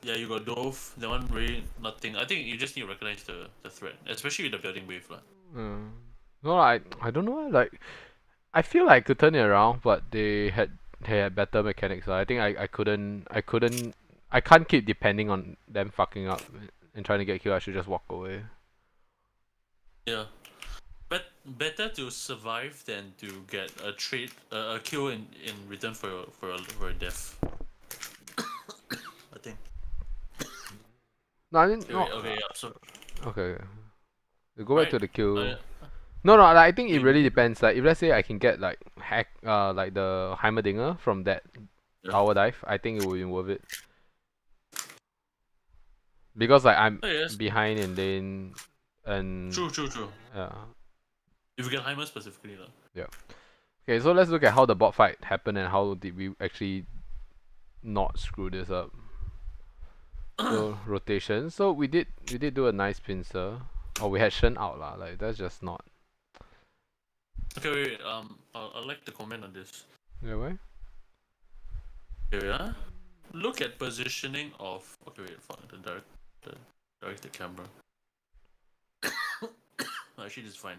Yeah, you got Dove. That one really nothing. I think you just need to recognize the threat, especially with the building wave lah. No, I don't know. Like, I feel like I could turn it around, but they had better mechanics. I think I can't keep depending on them fucking up and trying to get killed. I should just walk away. Yeah. But better to survive than to get a kill in return for a death. I think. No, I mean, Okay, yeah. So. Okay. We go back to the kill. Uh, No, like, I think it really depends. Like, if let's say I can get like like the Heimerdinger from that tower dive, I think it would be worth it. Because like I'm behind in lane and True. Yeah. If you get Heimer specifically lah. Yeah. Okay, so let's look at how the bot fight happened and how did we actually not screw this up. So rotation. So we did do a nice pincer. Oh, we had Shen out lah. Like that's just not. Okay, wait. I'd like to comment on this. Yeah, why? Okay, yeah. Look at positioning of. Okay, wait. Fuck the directed camera. Actually, this is fine.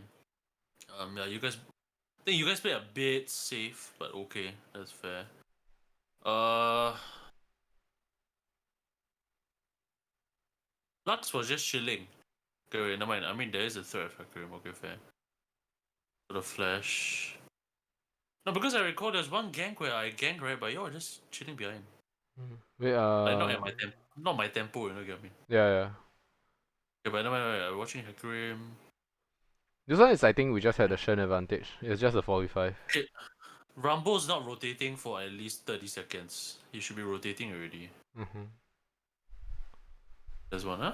Yeah, you guys. I think you guys play a bit safe, but okay, that's fair. Lux was just chilling. Okay, wait, never mind. I mean, there is a threat factor. Okay, fair. For the flash. No, because I recall there's one gank where I ganked, right, but you're just chilling behind. Wait, like not at my not my tempo, you know, get what I mean? Yeah. Okay, but never mind. I'm watching Hecarim. This one is, I think we just had a Shen advantage. It's just a 4v5. Okay. Rumbo's not rotating for at least 30 seconds. He should be rotating already. There's one, huh?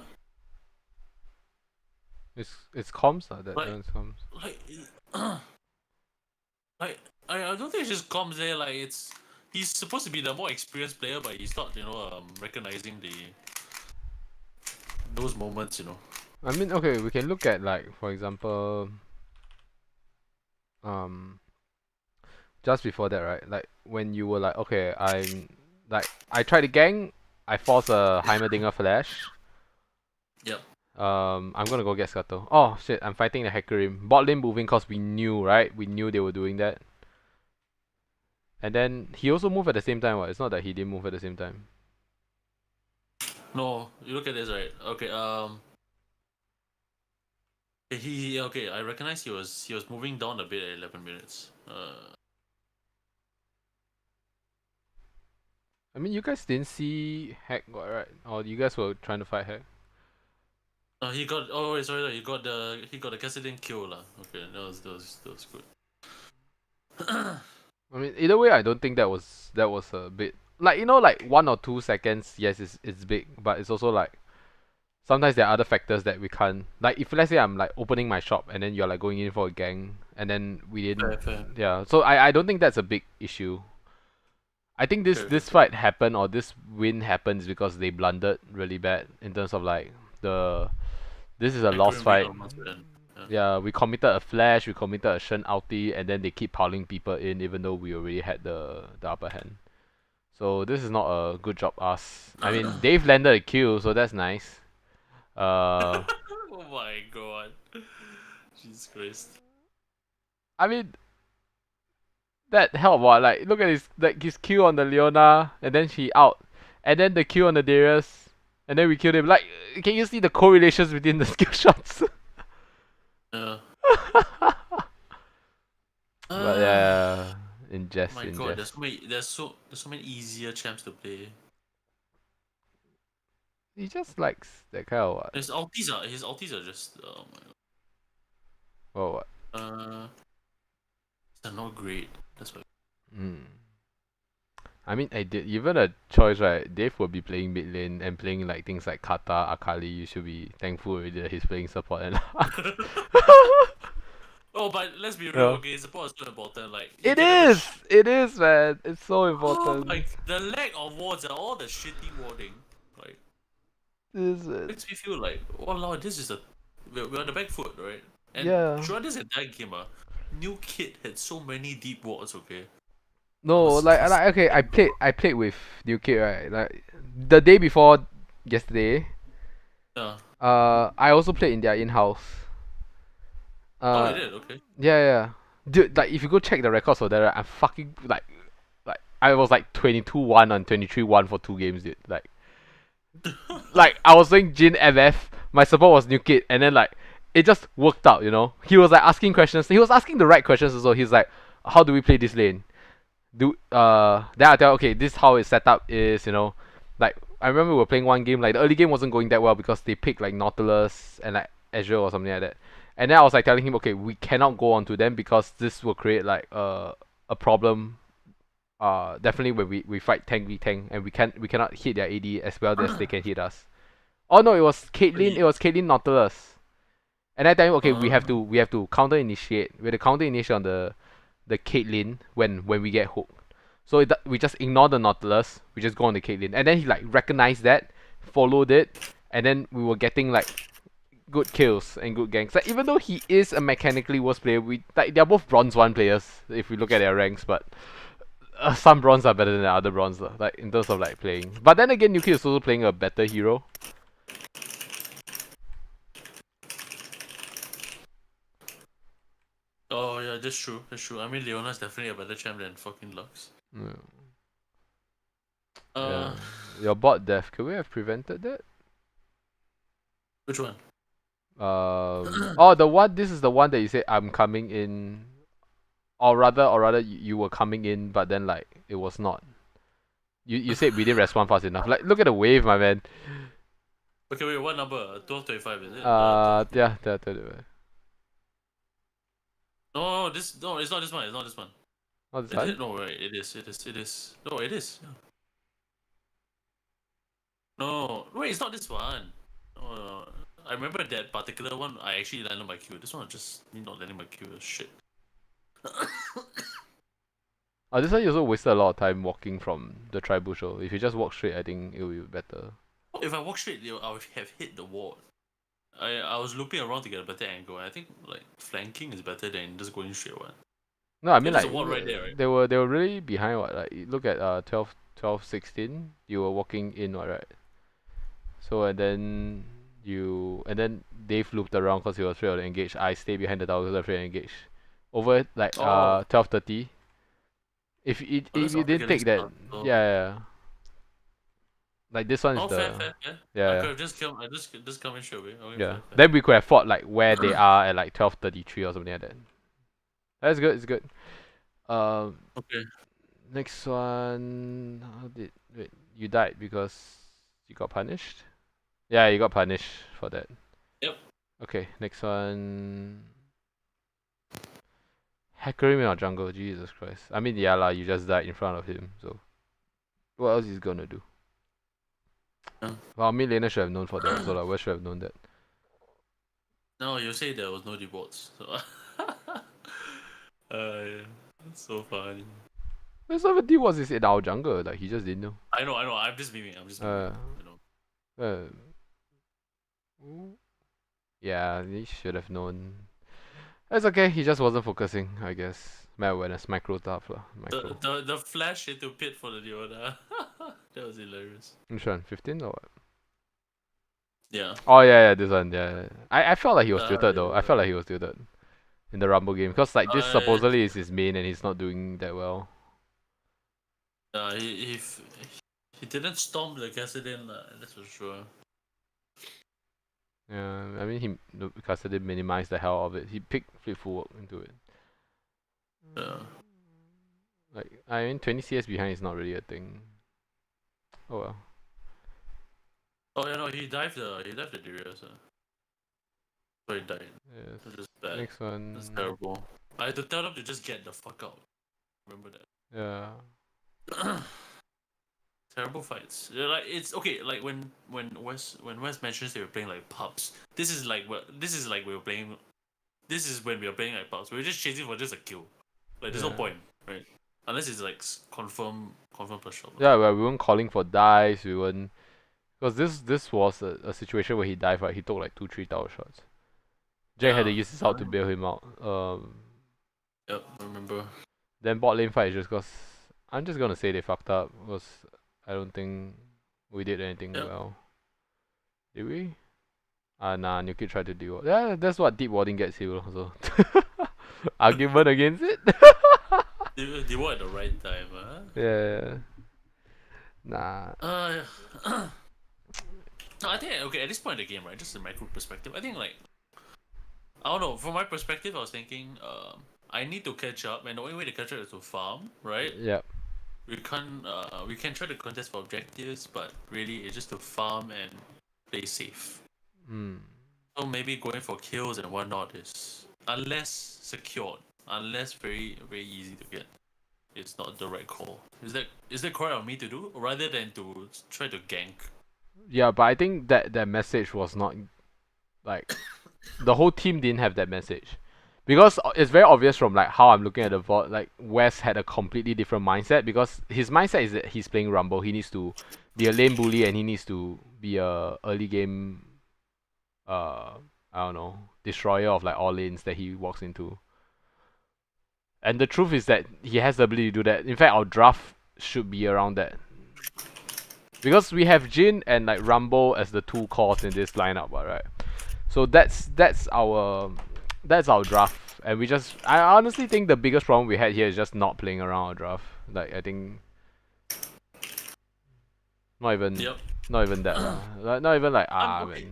It's comms that Like- one's comms. Like, I don't think it's just comms there. Like, he's supposed to be the more experienced player, but he's not, recognizing those moments, you know. I mean, okay, we can look at, like, for example, just before that, right? Like when you were like, okay, I tried to gang, I force a Heimerdinger flash. Yep. I'm gonna go get Scuttle. Oh shit, I'm fighting the Hecarim. Bot lane moving cause we knew, right? We knew they were doing that. And then he also moved at the same time, what? It's not that he didn't move at the same time. No, you look at this, right? Okay, okay, I recognize he was moving down a bit at 11 minutes. I mean, you guys didn't see Hack, right? Or you guys were trying to fight Hack? He got. Oh, wait, sorry, he got the Cassidin kill lah. Okay, that was good. I mean, either way, I don't think that was a bit like, you know, like 1 or 2 seconds. Yes, it's big, but it's also like sometimes there are other factors that we can't. Like if let's say I'm like opening my shop and then you're like going in for a gang and then we didn't. Fair. Yeah, so I don't think that's a big issue. I think this fight happened, or this win happens because they blundered really bad in terms of like this is a lost fight. Yeah, we committed a flash, we committed a Shen ulti, and then they keep piling people in even though we already had the upper hand. So this is not a good job us. I mean, they've landed a kill, so that's nice. Oh my god. Jesus Christ. I mean, that helped what? Like, look at his kill on the Leona, and then she out, and then the kill on the Darius, and then we killed him. Like, can you see the correlations between the skill shots? Yeah. But yeah, ingest. My god, there's so many easier champs to play. He just likes that kind of what? His ultis are just oh my god. Oh what? They're not great. That's why. I mean, given a choice, right? Dave will be playing mid lane and playing like things like Kata, Akali. You should be thankful already that he's playing support and. Oh, but let's be real, Yeah. okay? Support is so important. Like It is, man. It's so important. Like the lack of wards and all the shitty warding, like makes me feel like, oh lord, this is we're on the back foot, right? And Yeah. throughout this entire game, new kid had so many deep wards, okay? No, like okay, I played with New Kid, right? Like the day before yesterday. Yeah. I also played in their in-house. Oh, you did? Okay. Yeah. Dude, like if you go check the records for that, right, I'm fucking like I was like 22-1 and 23-1 for 2 games, dude. Like I was doing Jin MF, my support was New Kid, and then like it just worked out, you know. He was like asking questions. He was asking the right questions as well. He's like, how do we play this lane? Then I tell, okay, this how it's set up is, you know, like I remember we were playing one game, like the early game wasn't going that well because they picked like Nautilus and like Azure or something like that. And then I was like telling him, okay, we cannot go onto them because this will create like a problem. Definitely when we fight tank v tank and we cannot hit their AD as well as they can hit us. Oh no, it was Caitlyn Nautilus. And I tell him, okay, we have to counter initiate. We have to counter initiate on the Caitlyn when we get hooked. So we just ignore the Nautilus, we just go on the Caitlyn. And then he like recognized that, followed it, and then we were getting like good kills and good ganks. Like even though he is a mechanically worse player, they're both bronze 1 players if we look at their ranks, but some bronze are better than the other bronze, like in terms of like playing. But then again, Nuki is also playing a better hero. Oh yeah, that's true. I mean, Leona's definitely a better champ than fucking Lux. Yeah. Your bot death, could we have prevented that? Which one? This is the one that you said I'm coming in, or rather you were coming in, but then like it was not. You said we didn't respond fast enough. Like look at the wave, my man. Okay, wait, what number? 12.25 is it? Yeah. No, it's not this one. It's not this one. Not this one? No, right, it is. No, it is. Yeah. No, wait, it's not this one. No. I remember that particular one. I actually landed my Q. This one just me not landing my Q. Shit. This one you also wasted a lot of time walking from the tribushal. If you just walk straight, I think it will be better. If I walk straight, I would have hit the wall. I was looping around to get a better angle. I think like flanking is better than just going straight one. No, I Yeah, mean there's like a wall right there, right? they were really behind what, like you look at 12, 16, you were walking in what, right? So and then Dave looped around because he was afraid of the engage. I stayed behind the tower because I was afraid of engage. Over like Oh, 12:30. oh, If that's you didn't automatically take that, start. So. yeah. Like this one is Oh, fair, the fair, fair. I yeah could have just come. I just come in straight away. Okay, yeah. fair, fair. Then we could have fought like where they are at like 12:33 or something like that. That's good. It's good. Um, Okay. next one. How did wait? You died because you got punished. Yeah, you got punished for that. Yep. Okay, next one. Hackering in our jungle, Jesus Christ. I mean, yeah lah, you just died in front of him, so what else is gonna do? Yeah. Well, mid laner should have known for that, so like, where should have known that? No, you say there was no devotes. So. Yeah. That's so funny. There's not even was is in our jungle, like he just didn't know. I know. I'm just memeing. I'm just memeing. You know. Yeah, he should have known. It's okay, he just wasn't focusing, I guess. My awareness, micro stuff lah. Micro. The flash into pit for the Leona. That was hilarious. Which one? 15 or what? Yeah. Oh yeah, this one, yeah. I felt like he was tilted though. I Yeah. felt like he was tilted in the Rumble game. Because like this supposedly is his main and he's not doing that well. He didn't storm the Cassidin, that's for sure. Yeah, I mean Cassidy minimized the hell of it. He picked full work into it. Yeah. Like I mean 20 CS behind is not really a thing. Oh well. Oh yeah, no, he dived the Darius. So he died. Yes. That's just bad. Next one. That's terrible. I had to tell them to just get the fuck out. Remember that. Yeah. Terrible fights. Like it's okay. Like when West mentions they were playing like pubs. This is like we were playing. This is when we were playing like pubs. We were just chasing for just a kill. Like there's no Yeah. point, right? Unless it's like confirm plus shot. Yeah, well, we weren't calling for dives, we weren't because this was a situation where he dived, right? He took like 2-3 tower shots. Jack had to use his ult to bail him out. Yep, I remember. Then bot lane fight is just cause I'm just gonna say they fucked up because I don't think we did anything well. Did we? Nah, Nuki tried to do it. Yeah, that's what deep warding gets you also. Argument against it? They were at the right time, huh? Yeah. Nah. No, I think okay at this point in the game, right? Just a macro perspective, I think like I don't know. From my perspective, I was thinking, I need to catch up, and the only way to catch up is to farm, right? Yep. We can try to contest for objectives, but really it's just to farm and play safe. So maybe going for kills and whatnot is unless secured, unless very very easy to get. It's not the right call. Is that correct of me to do, rather than to try to gank? Yeah, but I think that message was not like the whole team didn't have that message. Because it's very obvious from like how I'm looking at the VOD, like Wes had a completely different mindset because his mindset is that he's playing Rumble. He needs to be a lane bully and he needs to be a early game I don't know, destroyer of like all lanes that he walks into. And the truth is that he has the ability to do that. In fact, our draft should be around that. Because we have Jhin and like Rumble as the two cores in this lineup, right? So that's our draft. And I honestly think the biggest problem we had here is just not playing around our draft. Like I think not even that. Like, not even like okay.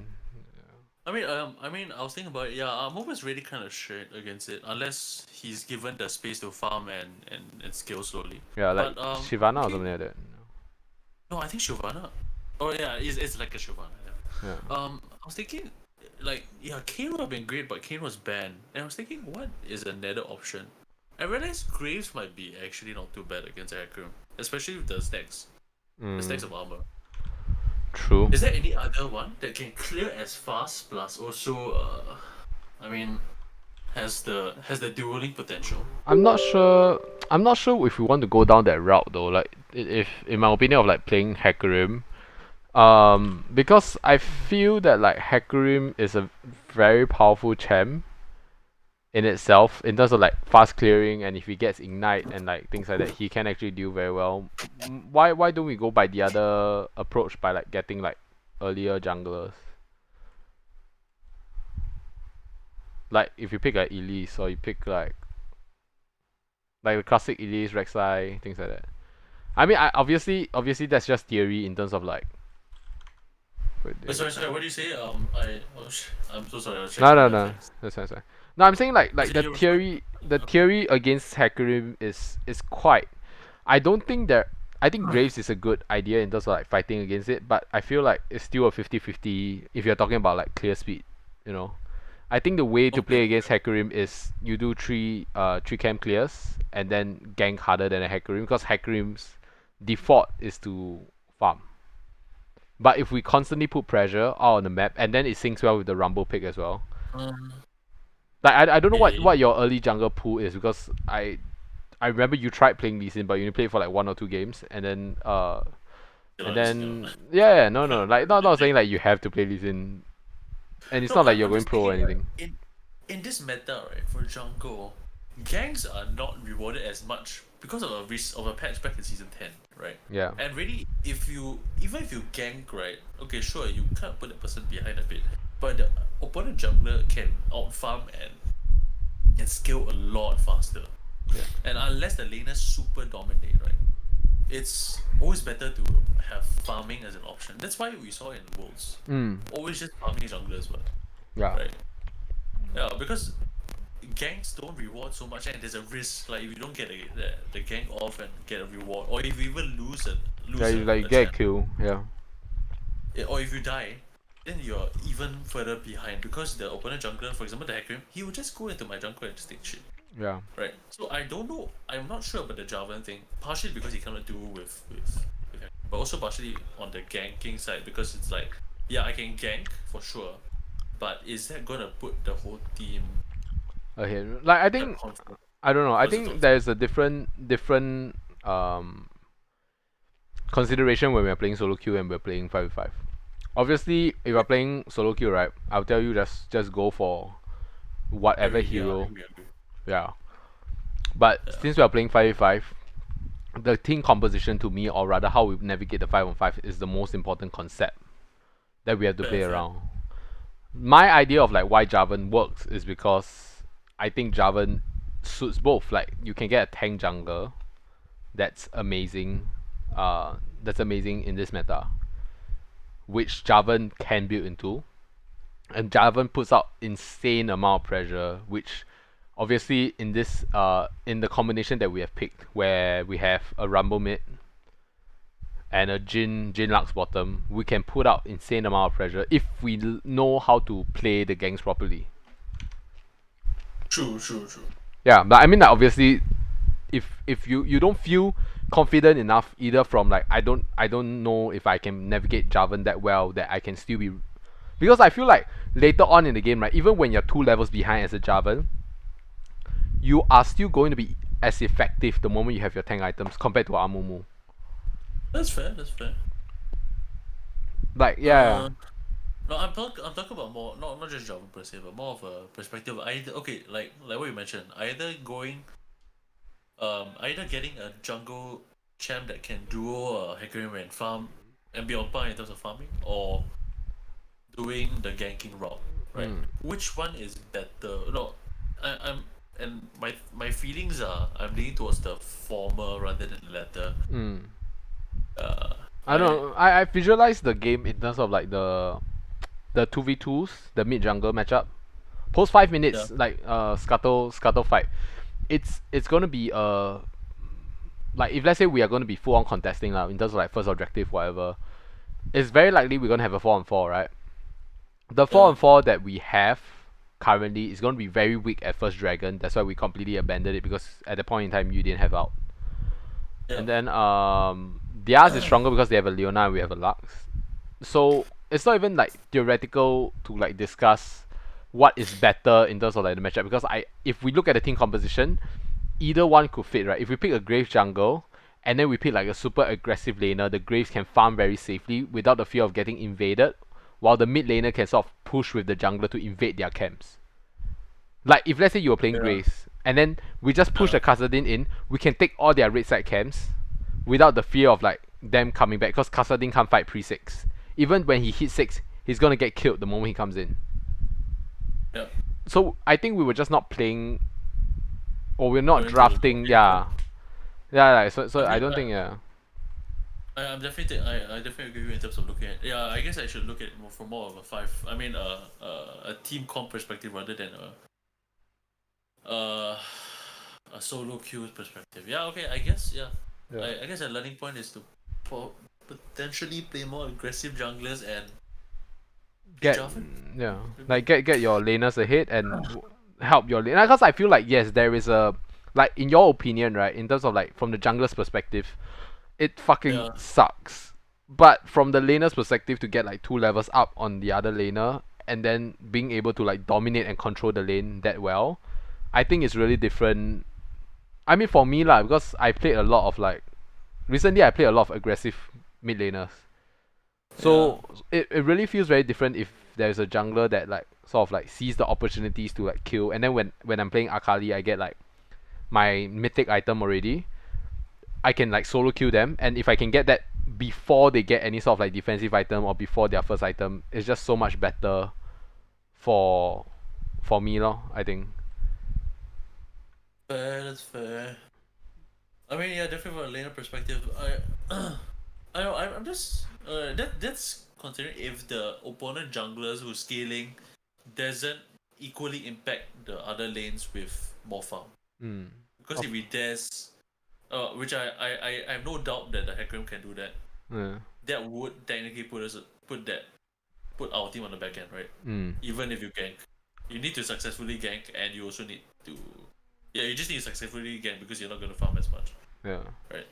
I mean, I was thinking about it. Yeah, Moba's really kind of shit against it unless he's given the space to farm and scale slowly. Yeah, like but, Shyvana or something like that. No, I think Shyvana. Oh yeah, it's like a Shyvana. Yeah. I was thinking, like, yeah, Kayn would have been great, but Kayn was banned, and I was thinking, what is another option? I realized Graves might be actually not too bad against Akram, especially with the stacks, the stacks of armor. True. Is there any other one that can clear as fast plus also I mean has the dueling potential? I'm not sure if we want to go down that route though. Like if in my opinion of like playing Hecarim, because I feel that like Hecarim is a very powerful champ, in itself in terms of like fast clearing, and if he gets ignite and like things like that, he can actually do very well. Why don't we go by the other approach by like getting like earlier junglers? Like if you pick like Elise, or you pick like the classic Elise, Rek'Sai, things like that. I mean, obviously that's just theory in terms of like. Sorry, what do you say? I'm so sorry. I was No, checking no. FX. That's fine. No, I'm saying like Okay, the theory against Hecarim is quite. I don't think that. I think Graves is a good idea in terms of like fighting against it, but I feel like it's still a 50-50 if you're talking about like clear speed, you know. I think the way to play against Hecarim is you do three camp clears and then gank harder than a Hecarim, because Hecarim's default is to farm. But if we constantly put pressure out on the map, and then it syncs well with the Rumble pick as well. Like I don't know what your early jungle pool is, because I remember you tried playing Lee Sin, but you only played for like 1 or 2 games, and then no, like not saying like you have to play Lee Sin, and it's not like you're going pro or anything. In this meta, right, for jungle, ganks are not rewarded as much because of a patch back in season 10, right? Yeah. And really, even if you gank, right, okay, sure, you can't put the person behind a bit, but the opponent jungler can outfarm and scale a lot faster. Yeah. And unless the laners super dominate, right, it's always better to have farming as an option. That's why we saw in Worlds, always just farming junglers, but Yeah. right? Yeah, because ganks don't reward so much, and there's a risk. Like if you don't get the gank off and get a reward, or if you even lose You a get a champ, kill. Yeah. or if you die, then you're even further behind, because the opponent jungler, for example the Hecarim, he will just go into my jungle and just take shit. Yeah. Right. So I don't know. I'm not sure about the Jarvan thing. Partially because he cannot do with Hecarim, but also partially on the ganking side, because it's like, yeah, I can gank for sure, but is that gonna put the whole team Ahead. Like I think I don't know. I think there's a different consideration when we're playing solo queue and we're playing 5v5. Obviously, if you're playing solo queue, right, I'll tell you just go for whatever hero. Yeah. But since we are playing 5v5, the team composition to me, or rather how we navigate the 5-on-5, is the most important concept that we have to play around. My idea of like why Jarvan works is because I think Jarvan suits both. Like you can get a tank jungler that's amazing. That's amazing in this meta, which Jarvan can build into, and Jarvan puts out insane amount of pressure, which obviously in this in the combination that we have picked, where we have a Rumble mid and a Jin Lux bottom, we can put out insane amount of pressure if we know how to play the ganks properly. True. Yeah, but I mean like obviously, if you don't feel confident enough either from like I don't know if I can navigate Jarvan that well, that I can still be, because I feel like later on in the game, right, even when you're 2 levels behind as a Jarvan, you are still going to be as effective the moment you have your tank items compared to Amumu. That's fair. Like yeah. No, I'm talking about more, not just Jarvan per se, but more of a perspective. Either okay, like what you mentioned, either getting a jungle champ that can duo Hecarim and farm and be on par in terms of farming, or doing the ganking route, right? Which one is better? No, and my feelings are I'm leaning towards the former rather than the latter. I don't know. I visualize the game in terms of like the 2v2s, the mid jungle matchup. Post 5 minutes, like scuttle fight. It's gonna be like if let's say we are gonna be full on contesting in terms of like first objective, whatever. It's very likely we're gonna have a 4-on-4, right? The 4-on-4 that we have currently is gonna be very weak at first dragon. That's why we completely abandoned it, because at the point in time you didn't have out. And then theirs is stronger because they have a Leona and we have a Lux. So it's not even like theoretical to like discuss what is better in terms of like the matchup, because if we look at the team composition, either one could fit, right? If we pick a Graves jungle and then we pick like a super aggressive laner, the Graves can farm very safely without the fear of getting invaded, while the mid laner can sort of push with the jungler to invade their camps. Like if let's say you were playing Yeah. Grace, and then we just push Yeah. the Kassadin in, we can take all their red side camps without the fear of like them coming back, because Kassadin can't fight pre-6. Even when he hits 6, he's gonna get killed the moment he comes in. Yeah. So I think we were just not playing, or we're not Going to the drafting. point, Yeah, yeah. Like, so I I mean, don't think yeah. I'm definitely I definitely agree with you in terms of looking at. Yeah, I guess I should look at it from more of a a team comp perspective rather than a solo queue perspective. Yeah, okay, I guess yeah. Yeah. I guess a learning point is to potentially play more aggressive junglers and Get Java. yeah, like get your laners ahead and help your lane. Because I feel like yes, there is a, like in your opinion, right? In terms of like from the jungler's perspective, it fucking Yeah. sucks. But from the laner's perspective, to get like 2 levels up on the other laner and then being able to like dominate and control the lane that well, I think it's really different. I mean for me lah, because I played a lot of like recently I played a lot of aggressive mid laners. So it really feels very different if there's a jungler that like sort of like sees the opportunities to like kill, and then when I'm playing Akali, I get like my mythic item already. I can like solo kill them, and if I can get that before they get any sort of like defensive item or before their first item, it's just so much better for me lor, I think. Fair, that's fair. I mean, yeah, definitely from a laner perspective, I'm just that's considering if the opponent junglers who's scaling doesn't equally impact the other lanes with more farm. Mm. Because if he dares, which I have no doubt that the Hecarim can do that. Yeah. That would technically put our team on the back end, right? Mm. Even if you gank, you need to successfully gank, and you also need to, yeah, you just need to successfully gank because you're not going to farm as much. Yeah. Right.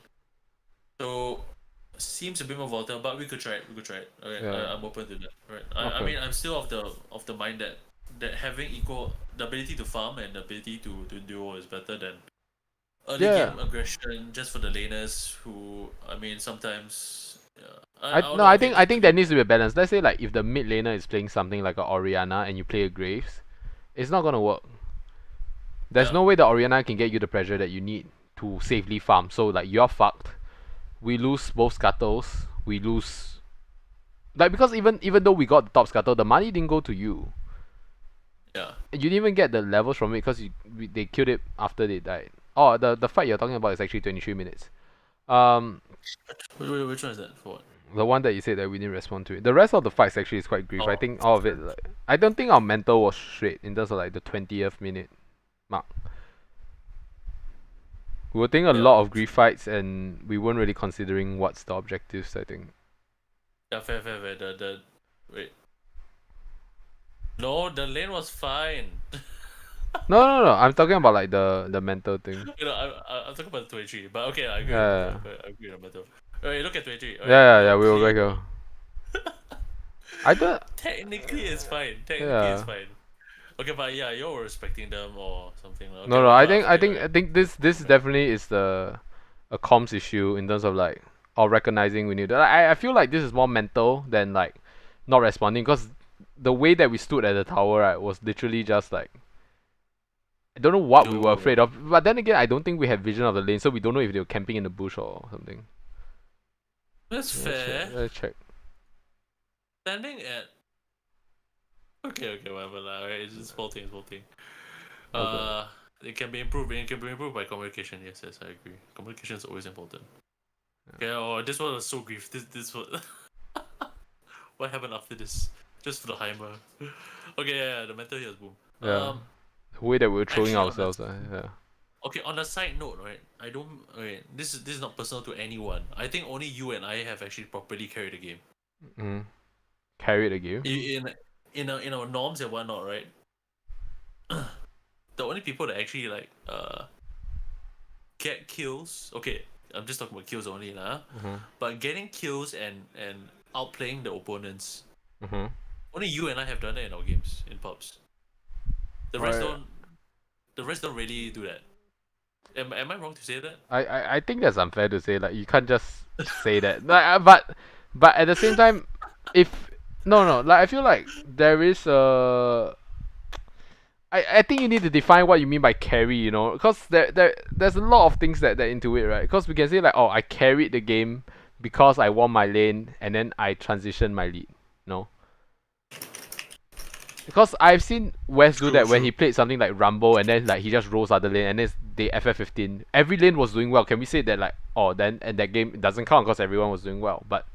So seems a bit more volatile, but we could try it. Okay, Yeah. I'm open to that. Right. I Okay. mean, I'm still of the mind that having equal the ability to farm and the ability to duo is better than early Yeah. game aggression just for the laners who, I mean, sometimes. Yeah. I think there needs to be a balance. Let's say like if the mid laner is playing something like a Orianna and you play a Graves, it's not gonna work. There's Yeah. no way the Orianna can get you the pressure that you need to safely farm. So like you're fucked. We lose both scuttles. We lose, like, because even though we got the top scuttle, the money didn't go to you. Yeah. You didn't even get the levels from it because they killed it after they died. Oh, the fight you're talking about is actually 23 minutes. Which one is that for? What? The one that you said that we didn't respond to it. The rest of the fights actually is quite grief. I Oh. think all of it, like, I don't think our mental was straight in terms of like the 20th minute mark. We were taking a Yeah. lot of grief fights and we weren't really considering what's the objectives, I think. Yeah, fair. The wait. No, the lane was fine. No. I'm talking about like the mental thing. You know, I'm talking about the 23, but okay, I agree. Yeah. I agree on mental. Alright, look at 23. Alright, Yeah. We were back here. I don't. Technically, it's fine. Technically, Yeah. it's fine. Okay, but yeah, you're respecting them or something. Okay, No. fair I enough, think this definitely is a comms issue in terms of like, or recognizing we need. I feel like this is more mental than like not responding, because the way that we stood at the tower, right, was literally just like, I don't know what we were afraid of. But then again, I don't think we have vision of the lane, so we don't know if they were camping in the bush or something. That's fair. Let's check. Standing at. Okay, whatever lah. Alright, it's just small thing. Okay. It can be improved. It can be improved by communication. Yes, I agree. Communication is always important. Okay. Oh, this one was so grief. This was. What happened after this? Just for the Heimer. Okay, yeah, the mental heals boom. Yeah. The way that we were throwing actually, ourselves. Yeah. Okay, on a side note, right? I don't. Okay, this is not personal to anyone. I think only you and I have actually properly carried the game. Mm. Carry the game. In our norms and whatnot, right? The only people that actually like get kills. Okay, I'm just talking about kills only lah. But getting kills and outplaying the opponents. Only you and I have done that in our games in pubs. The rest don't. The rest don't really do that. Am I wrong to say that? I think that's unfair to say. Like, you can't just say that. Like, but at the same time, if no, like, I feel like there is a. I think you need to define what you mean by carry, you know, because there's a lot of things that into it, right? Because we can say like, oh, I carried the game because I won my lane and then I transitioned my lead, no? Because I've seen West do that when he played something like Rumble and then like he just rolls other lane and then they FF15. Every lane was doing well. Can we say that like, oh, then and that game it doesn't count because everyone was doing well? But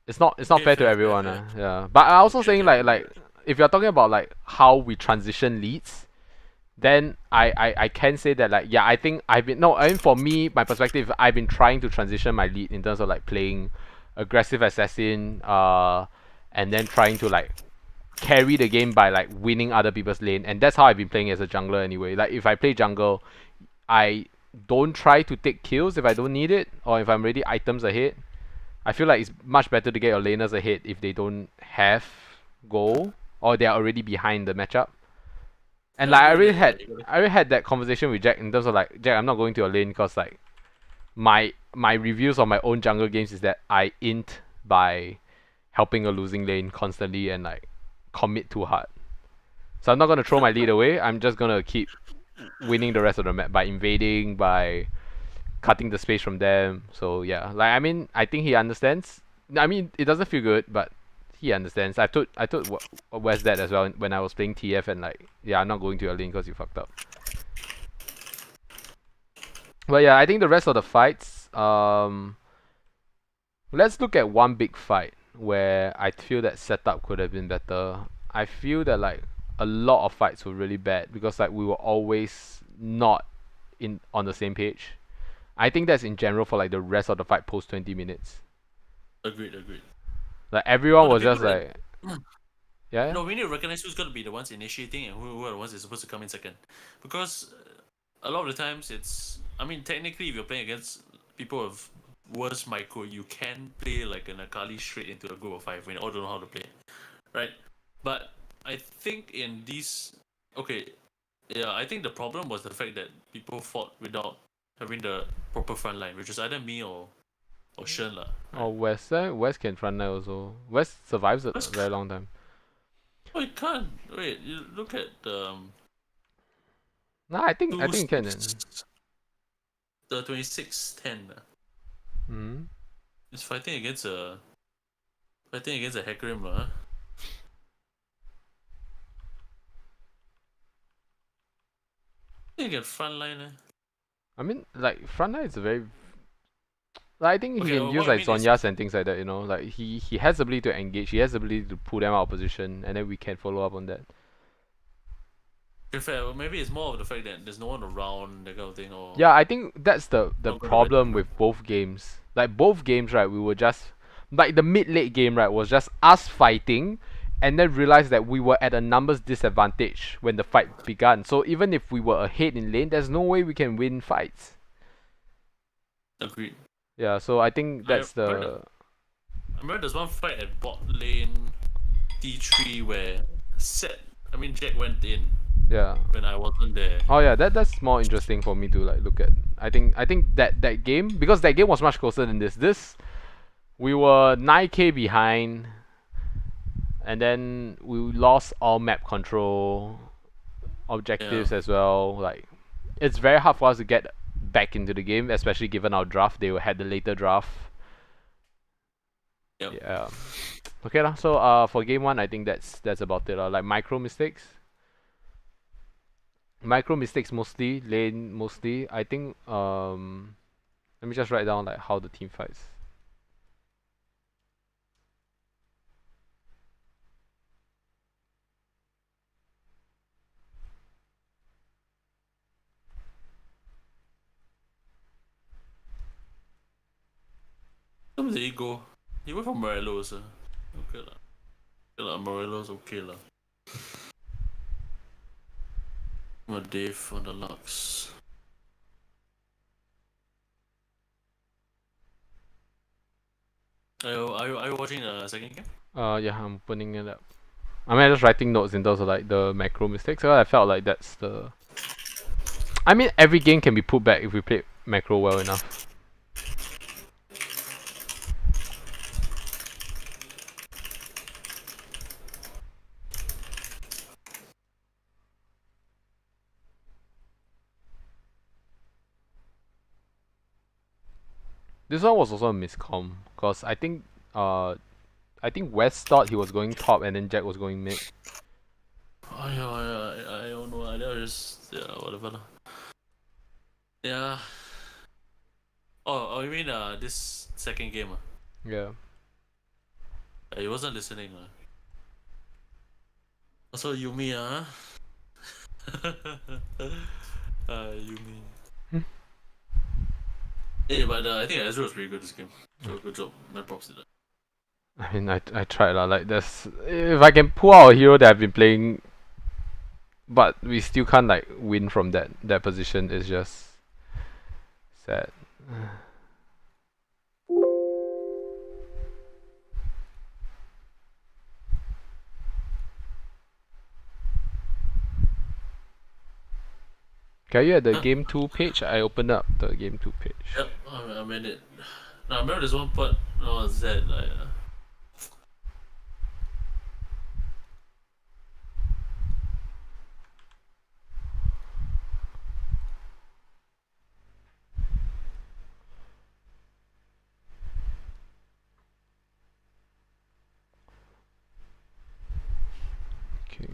it's not fair to everyone, yeah. But I'm also saying like if you're talking about like how we transition leads, then I can say that like yeah, I think I mean for me, my perspective, I've been trying to transition my lead in terms of like playing aggressive assassin and then trying to like carry the game by like winning other people's lane, and that's how I've been playing as a jungler anyway. Like if I play jungle, I don't try to take kills if I don't need it or if I'm already items ahead. I feel like it's much better to get your laners ahead if they don't have goal or they are already behind the matchup. And like I already had that conversation with Jack in terms of like, Jack, I'm not going to your lane because like my reviews on my own jungle games is that I int by helping a losing lane constantly and like commit too hard. So I'm not gonna throw my lead away. I'm just gonna keep winning the rest of the map by invading, by cutting the space from them. So yeah, like I mean, I think he understands. I mean, it doesn't feel good, but he understands. I told Wes that as well when I was playing TF and like, yeah, I'm not going to your lane because you fucked up. But yeah, I think the rest of the fights, let's look at one big fight where I feel that setup could have been better. I feel that like a lot of fights were really bad because like we were always not on the same page. I think that's in general for like the rest of the fight post 20 minutes. Agreed. Like everyone was just like, yeah. No, we need to recognize who's going to be the ones initiating and who are the ones that's supposed to come in second. Because a lot of the times it's, I mean, technically if you're playing against people with worse micro, you can play like an Akali straight into a group of 5 when you all don't know how to play, right? But I think in these, I think the problem was the fact that people fought without having the proper front line, which is either me or Shen lah. Right? Or West. West can front line also. West survives a very long time. Oh, it can't. Wait, you look at the. Nah, I think it can. The 26-10. Hmm. It's fighting against a Hecarim lah. You get frontline. I mean, like frontline is a very. Like, I think he can use what I like mean is- Zhonya's and things like that. You know, like he has the ability to engage. He has the ability to pull them out of position, and then we can follow up on that. To be fair, well, maybe it's more of the fact that there's no one around, that kind of thing. Or Yeah, I think that's the Not gonna problem let- with both games. Like both games, right? We were just like the mid-late game, right? Was just us fighting, and then realized that we were at a numbers disadvantage when the fight began. So even if we were ahead in lane, there's no way we can win fights. Agreed. Yeah, so I think that's I remember there's one fight at bot lane T3 where Jack went in yeah. when I wasn't there. Oh yeah, that's more interesting for me to like look at. I think that game, because that game was much closer than this. This we were 9k behind, and then we lost all map control objectives as well. Like it's very hard for us to get back into the game, especially given our draft. They had the later draft. Yep. Yeah. Okay lah. So for game 1, I think that's about it lah. Like micro mistakes mostly, lane mostly. I think let me just write down like how the team fights. There you go. He went for Morelos. Okay lah. Okay lah, Morelos okay lah. Dave on the Lux. Are you watching the second game? Yeah, I'm putting it up. I mean, I'm just writing notes in terms of like the macro mistakes. So I felt like that's the. I mean, every game can be put back if we play macro well enough. This one was also a miscomm, cause I think West thought he was going top and then Jack was going mid. I don't know. I just whatever lah. Yeah. Oh, you mean this second game? Yeah. He wasn't listening. Also Yumi, Yumi. Hey, but I think Ezra was pretty good this game. So good job. My props to that. I mean, I tried lah. Like, if I can pull out a hero that I've been playing, but we still can't like win from that position, is just sad. Can you at the game 2 page? I opened up the game 2 page. Yep, I made it. No, I remember there's one part. No, Z. Okay.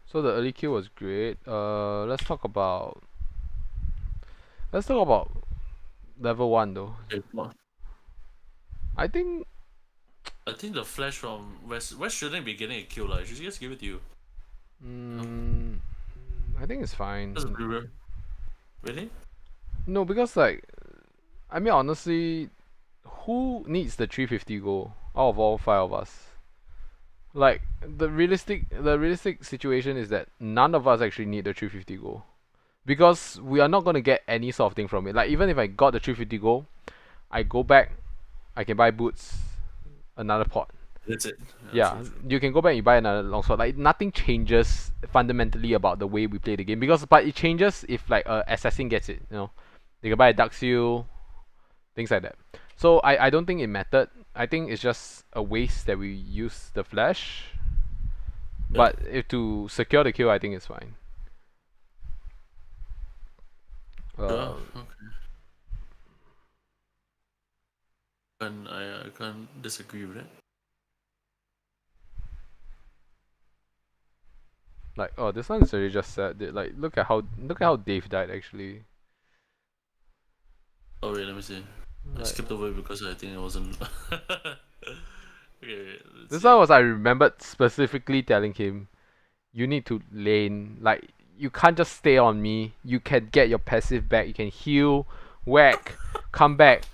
So the early kill was great. Let's talk about level 1 though. Okay, come on. I think the flash from West shouldn't be getting a kill. Like, should just give it to you. I think it's fine. That's pretty rare. Really? No, because like, I mean honestly, who needs the 350 goal out of all 5 of us? Like, the realistic situation is that none of us actually need the 350 goal, because we are not gonna get any sort of thing from it. Like, even if I got the 350 goal, I go back, I can buy boots, another pot. That's it. Yeah, True. you can go back and you buy another longsword. Like, nothing changes fundamentally about the way we play the game, but it changes if like assassin gets it. You know, they can buy a dark seal, things like that. So I don't think it mattered. I think it's just a waste that we use the flash. But if to secure the kill, I think it's fine. Okay. I can't disagree with it. Like, oh, this one is already just sad. Like, look at how Dave died actually. Oh wait, let me see. I skipped over it because I think it wasn't. Okay, this one was, I remembered specifically telling him, you need to lane. Like, you can't just stay on me. You can get your passive back. You can heal, whack, come back.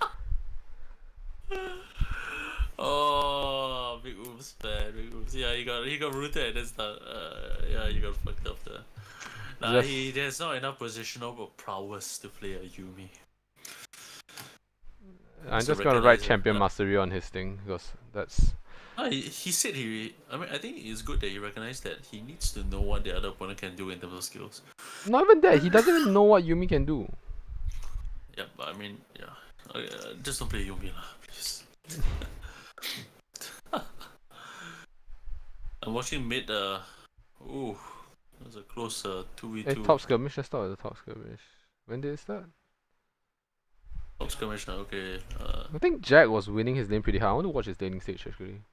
Oh, big oops, man, big oops. Yeah, he got rooted and then start. Yeah, you got fucked up there. Nah, there's not enough positional prowess to play a Yumi. I'm just gonna write champion mastery on his thing, because that's. He said I think it's good that he recognized that he needs to know what the other opponent can do in terms of skills. Not even that, he doesn't even know what Yumi can do. Yeah, but I mean, yeah. Just don't play Yumi lah, please. I'm watching mid. Ooh, that was a close 2v2. Hey, top skirmish. Let's start with the top skirmish. When did it start? Top skirmish now. Okay. I think Jack was winning his lane pretty hard. I want to watch his laning stage actually.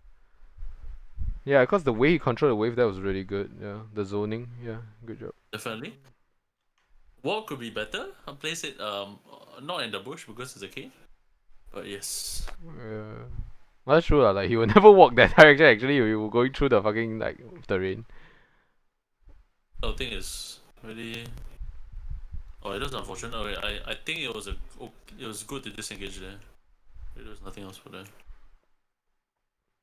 Yeah, because the way he controlled the wave there was really good. Yeah, the zoning. Yeah, good job. Definitely. What could be better? I'll place it not in the bush because it's a cave. But yes. Yeah. Well, that's true lah. Like, he will never walk that direction. Actually, he will going through the fucking like terrain. The thing is really. Oh, it was unfortunate. Okay, I think it was good to disengage there. There was nothing else for that.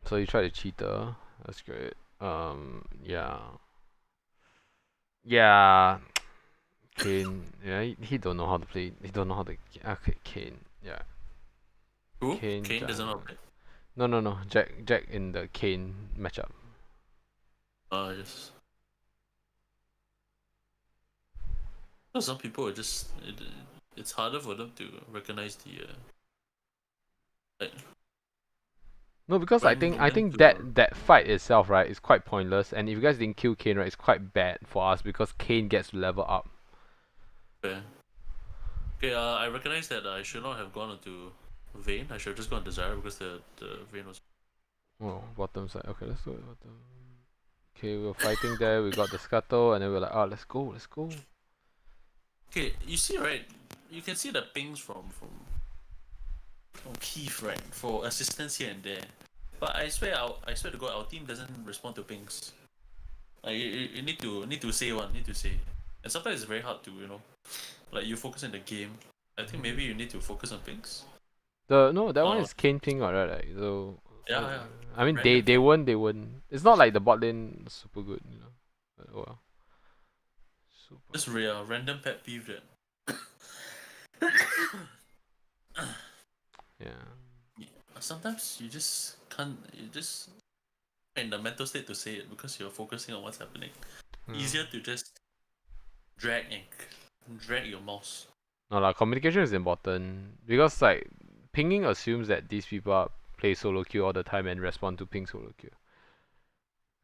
So you tried to cheater. That's great. Yeah. Yeah. Kane. Yeah, he don't know how to play. He don't know how to. Okay, Kane. Yeah. Who? Kane doesn't know how to play. No. Jack in the Kane matchup. Yes. Well, some people are just it's harder for them to recognize the like. No, because I think that fight itself, right, is quite pointless. And if you guys didn't kill Kane, right, it's quite bad for us because Kane gets to level up. Okay. Okay, I recognize that I should not have gone into Vayne. I should have just gone to Zyra because the Vayne was. Oh, bottom side. Okay, let's do it. Bottom. Okay, we were fighting there. We got the scuttle, and then we were like, oh, let's go, let's go. Okay, you see, right? You can see the pings from Keith, right? For assistance here and there. But I swear, I swear to God, our team doesn't respond to pings. Like you need to say one, need to say. And sometimes it's very hard to like you focus on the game. I think maybe you need to focus on pings. That one Oh is Kane ping, right? Like, so. yeah, yeah. I mean, Random they ping. won't. It's not like the bot lane is super good, you know. But, oh well. Super. Just random pet peeve that. Yeah. Sometimes you just can't. You just in the mental state to say it because you're focusing on what's happening. Easier to just drag your mouse. No, like communication is important because like pinging assumes that these people play solo queue all the time and respond to ping solo queue.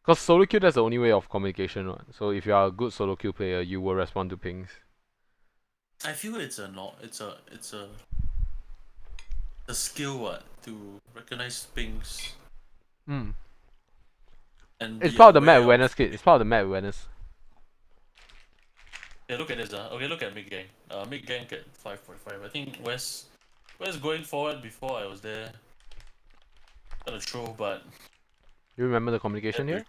Cause solo queue, that's the only way of communication, right? So if you are a good solo queue player, you will respond to pings. I feel it's a skill what to recognize pings Hmm. and It's be part of the map aware awareness of. kit. It's part of the map awareness. Yeah, look at this. Okay, look at mid gang. Mid gang get 5.5. I think West going forward before I was there. Gonna throw, but You remember the communication here?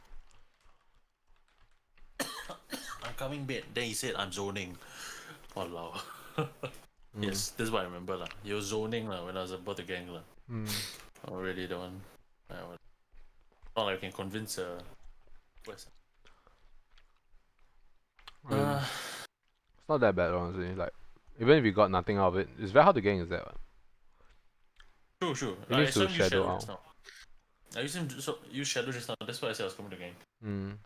I'm coming bait. Then he said I'm zoning. Walao. Mm. Yes, this is what I remember lah. He was zoning lah when I was about to gang lah. Mm. Already the one. Not like I can convince West. I mean, it's not that bad, honestly. Like, even if you got nothing out of it, it's very hard to gang, is that? True. You I need saw to him use shadow shadow out. just now. I used him to use shadow just now. That's why I said I was coming to gang. Mm.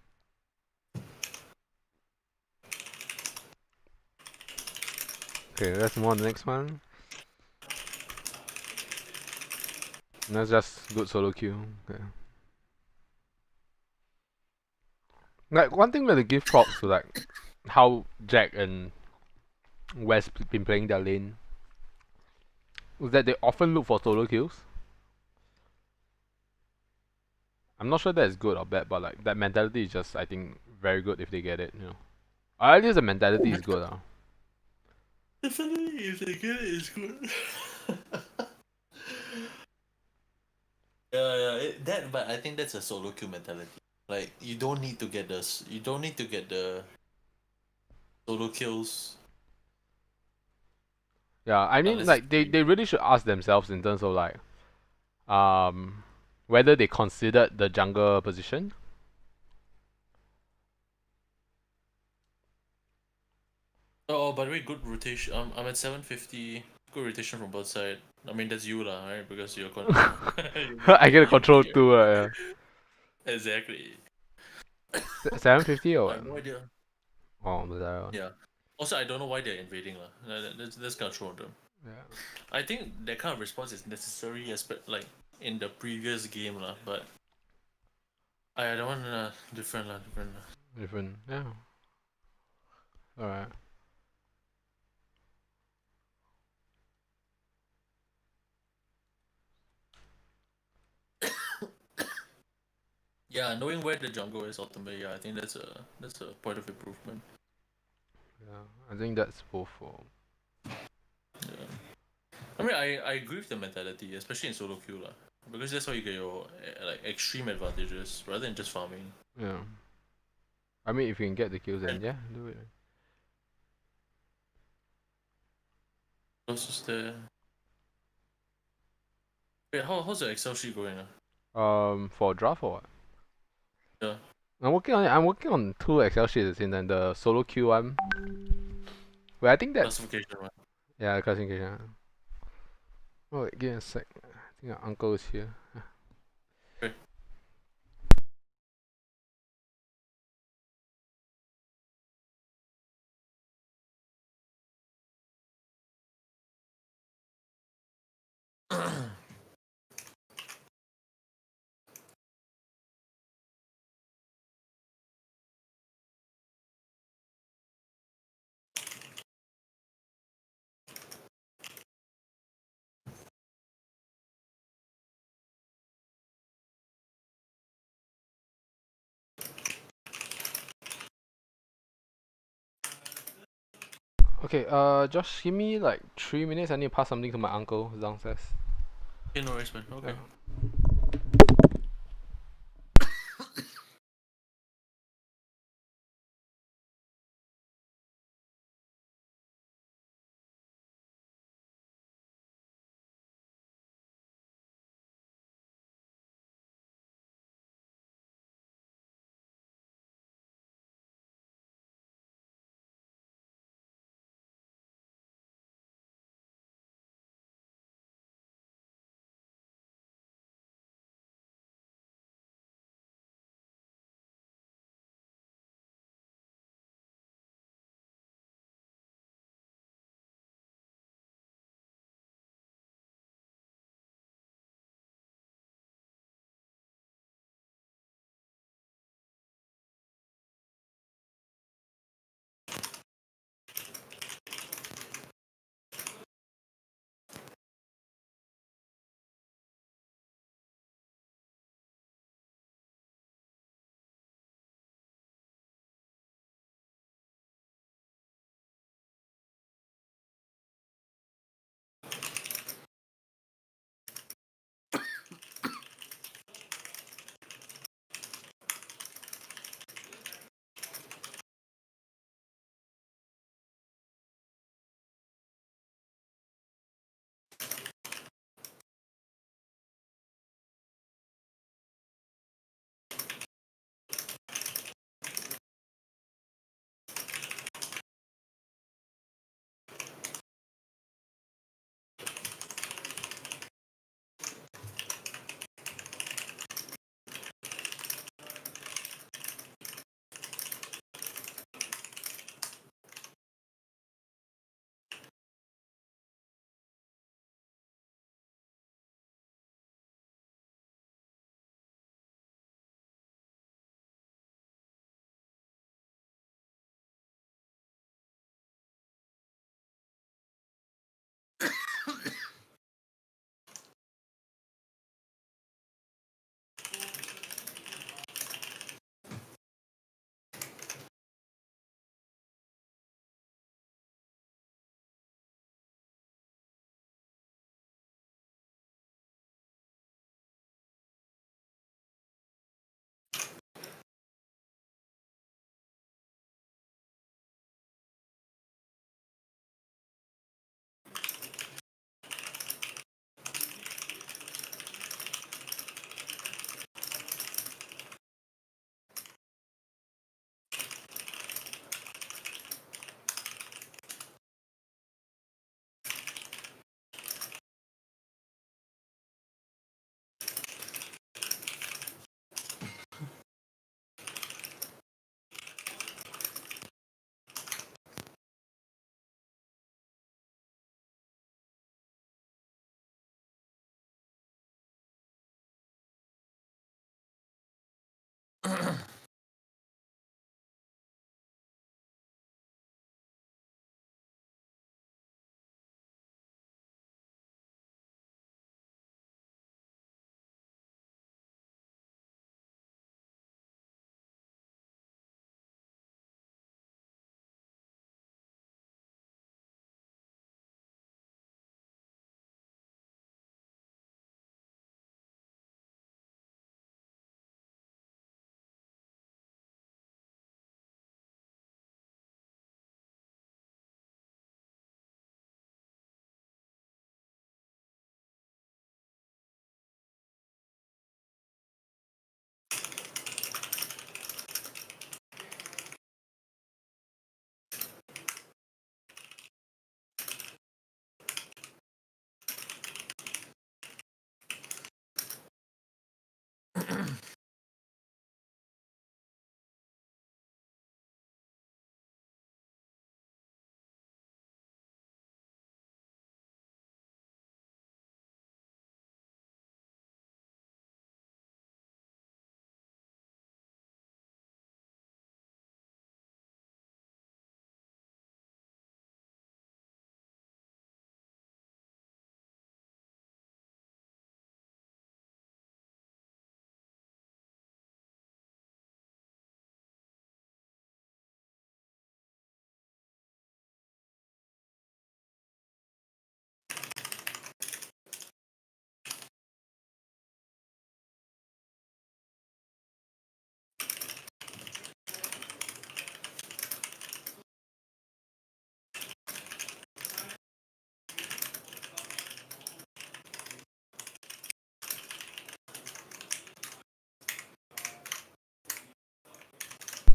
Okay, let's move on to the next one. And that's just good solo queue. Okay. Like, one thing where to give props to like how Jack and West been playing their lane is that they often look for solo kills. I'm not sure that's good or bad, but like that mentality is just, I think, very good if they get it, you know. Or at least the mentality is good. Definitely, if they get it, it's good. But I think that's a solo queue mentality. Like you don't need to get the solo kills. Yeah, I mean, Unless like they really should ask themselves in terms of like, whether they considered the jungle position. Oh, by the way, good rotation. I'm at 750. Good rotation from both sides. I mean that's you lah, right? Because you're I get a you control clear. too, Exactly. 750 or I what? have no idea. Oh, the other one. Yeah. Also, I don't know why they're invading lah. That's kind of throw them. Yeah. I think that kind of response is necessary, like in the previous game lah. But I don't want different lah. Different. Yeah. Alright. Yeah, knowing where the jungle is ultimately, yeah, I think that's a point of improvement. Yeah, I think that's both for. Yeah. I mean, I agree with the mentality, especially in solo queue lah, because that's how you get your like extreme advantages rather than just farming. Yeah. I mean, if you can get the kills, then yeah, do it. Closest there. Wait, how's the Excel sheet going? For draft or what? Yeah. I'm working on it. I'm working on two Excel sheets at the same time. The solo queue one. Wait, I think that's Classification one. yeah, the classification. Oh, wait, give me a sec. I think our uncle is here. Okay. Okay, Josh, give me like 3 minutes. I need to pass something to my uncle downstairs. Okay, no worries, man. Okay. Yeah.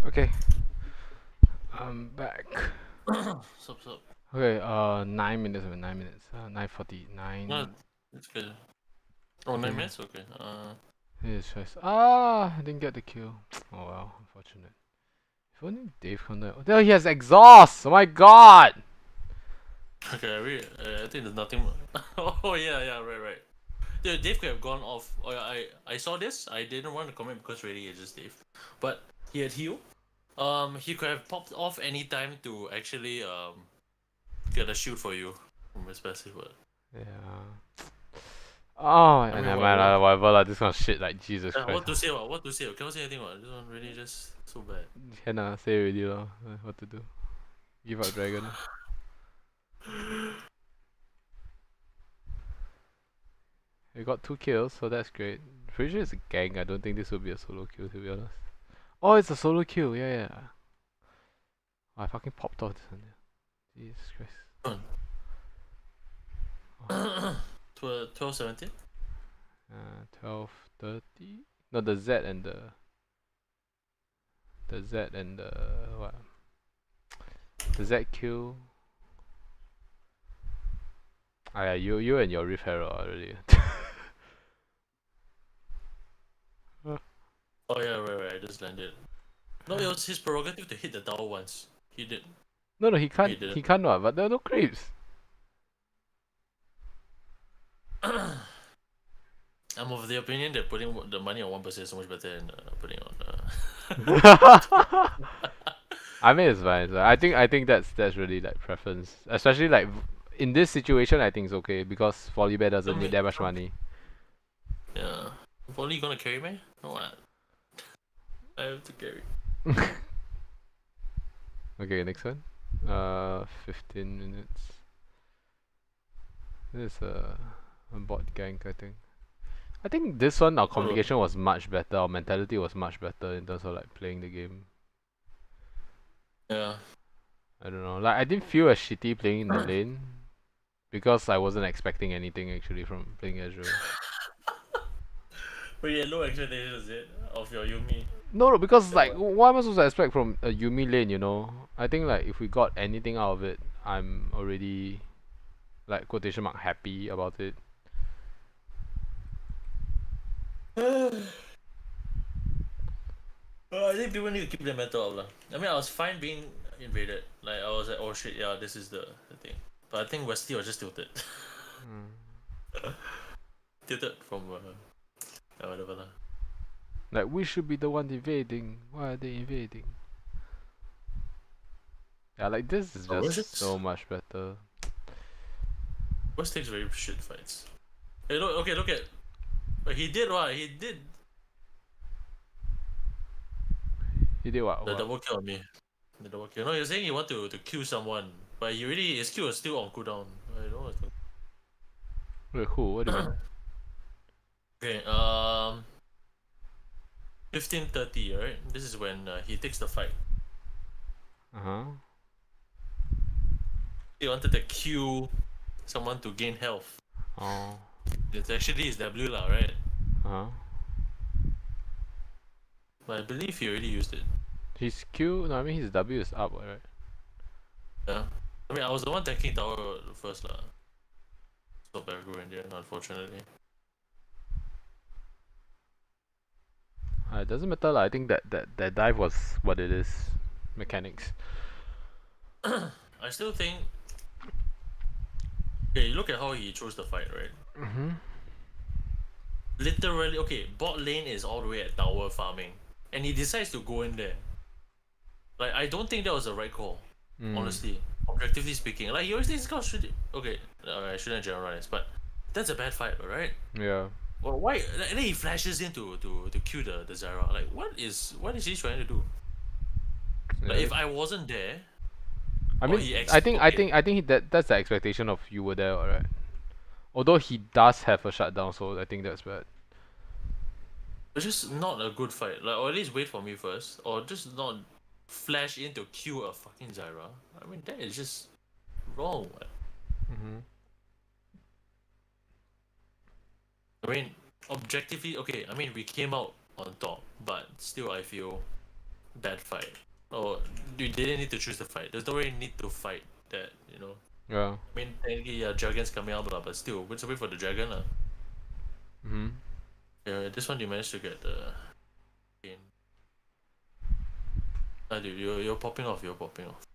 Okay. I'm back. Sup. Okay, 9 minutes, 9 minutes. 9:49. No, it's good. Oh, 9 minutes? Okay. It's just I didn't get the kill. Oh well, unfortunate. If only Dave can. Oh, he has exhaust. Oh my god. Okay, I think there's nothing. Oh yeah, right. Dude, Dave could have gone off. Oh yeah, I saw this. I didn't want to comment because really it's just Dave, but he had heal. He could have popped off anytime to actually get a shield for you from his passive. Yeah. Oh, I mean, never mind. Whatever lah. This kind of shit, like Jesus Christ. what to say? What to say? Cannot say anything. This one really just so bad. Can say already lor. What to do? Give up dragon. We got 2 kills, so that's great. Pretty sure it's a gang. I don't think this will be a solo kill, to be honest. Oh, it's a solo kill. Yeah. Oh, I fucking popped off this one. Jesus Christ. 12:17. 12:30. No, the Z and the what? The Z kill. Ah, yeah, you and your Rift Herald already. Oh yeah, right. I just landed. No, it was his prerogative to hit the tower once. He did. No, he can't. He didn't. He can't not. But there are no creeps. I'm of the opinion that putting the money on 1% is so much better than putting on. I mean, it's fine. I think that's really like preference, especially like in this situation. I think it's okay because Volibear doesn't need that much money. Yeah. Volley gonna carry me? No, what? I have to carry. Okay, next one. 15 minutes. This is a bot gank, I think. I think this one our communication was much better. Our mentality was much better in terms of like playing the game. Yeah. I don't know. Like I didn't feel as shitty playing in the lane because I wasn't expecting anything actually from playing Azure. But you had low expectations, is it? Of your Yumi? No, because like what am I supposed to expect from a Yumi lane, you know? I think like if we got anything out of it, I'm already like quotation mark happy about it. I think people need to keep their mental up lah. I mean, I was fine being invaded. Like I was like, oh shit, yeah, this is the thing. But I think Westy was just tilted. Tilted from whatever lah. Like we should be the one invading. Why are they invading? Yeah, like this is just so much better. West takes very shit fights. Hey, look at. But he did what? He did what? the double kill on me. The double kill. No, you're saying you want to kill someone, but his kill is still on cooldown. I don't know what's going on. Wait, who? What do you mean? Okay, 15:30, right? This is when he takes the fight. He wanted to kill someone to gain health. Oh. It's actually his W lah, right? But I believe he already used it. His Q, no, I mean his W is up, right? Yeah. I mean, I was the one tanking tower first lah. So Barrago in the end, unfortunately. It doesn't matter lah. I think that dive was what it is. Mechanics. I still think. Okay, look at how he chose the fight, right? Literally, okay, bot lane is all the way at tower farming, and he decides to go in there. Like, I don't think that was the right call, honestly. Objectively speaking, like he always thinks God should. Okay, I shouldn't generalize, but that's a bad fight, right? Yeah. Well, why? And then he flashes in to kill the Zyra. Like, what is he trying to do? Like, if I wasn't there. I mean, I think that's the expectation of you were there, alright. Although he does have a shutdown, so I think that's bad. It's just not a good fight. Like, or at least wait for me first, or just not flash in to kill a fucking Zyra. I mean, that is just wrong. I mean, objectively, okay. I mean, we came out on top, but still, I feel bad fight. Or you didn't need to choose the fight. There's no really need to fight that, you know. Yeah. I mean, technically, yeah, dragon's coming out, but still, let's wait for the dragon. Mhm. Yeah, this one you managed to get the gain. Dude, you're popping off. You're popping off.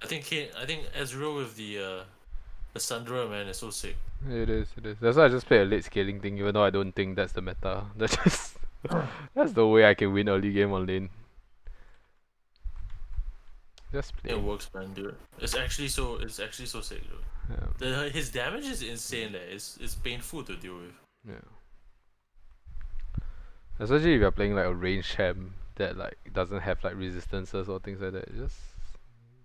I think Ezreal with the Sandra, man, is so sick. It is. It is. That's why I just play a late scaling thing, even though I don't think that's the meta. That's just that's the way I can win early game on lane. Just play. It works, man, dude. It's actually so sick, dude. Yeah. His damage is insane. It's painful to deal with. Yeah. Especially if you're playing like a range champ that like doesn't have like resistances or things like that. Just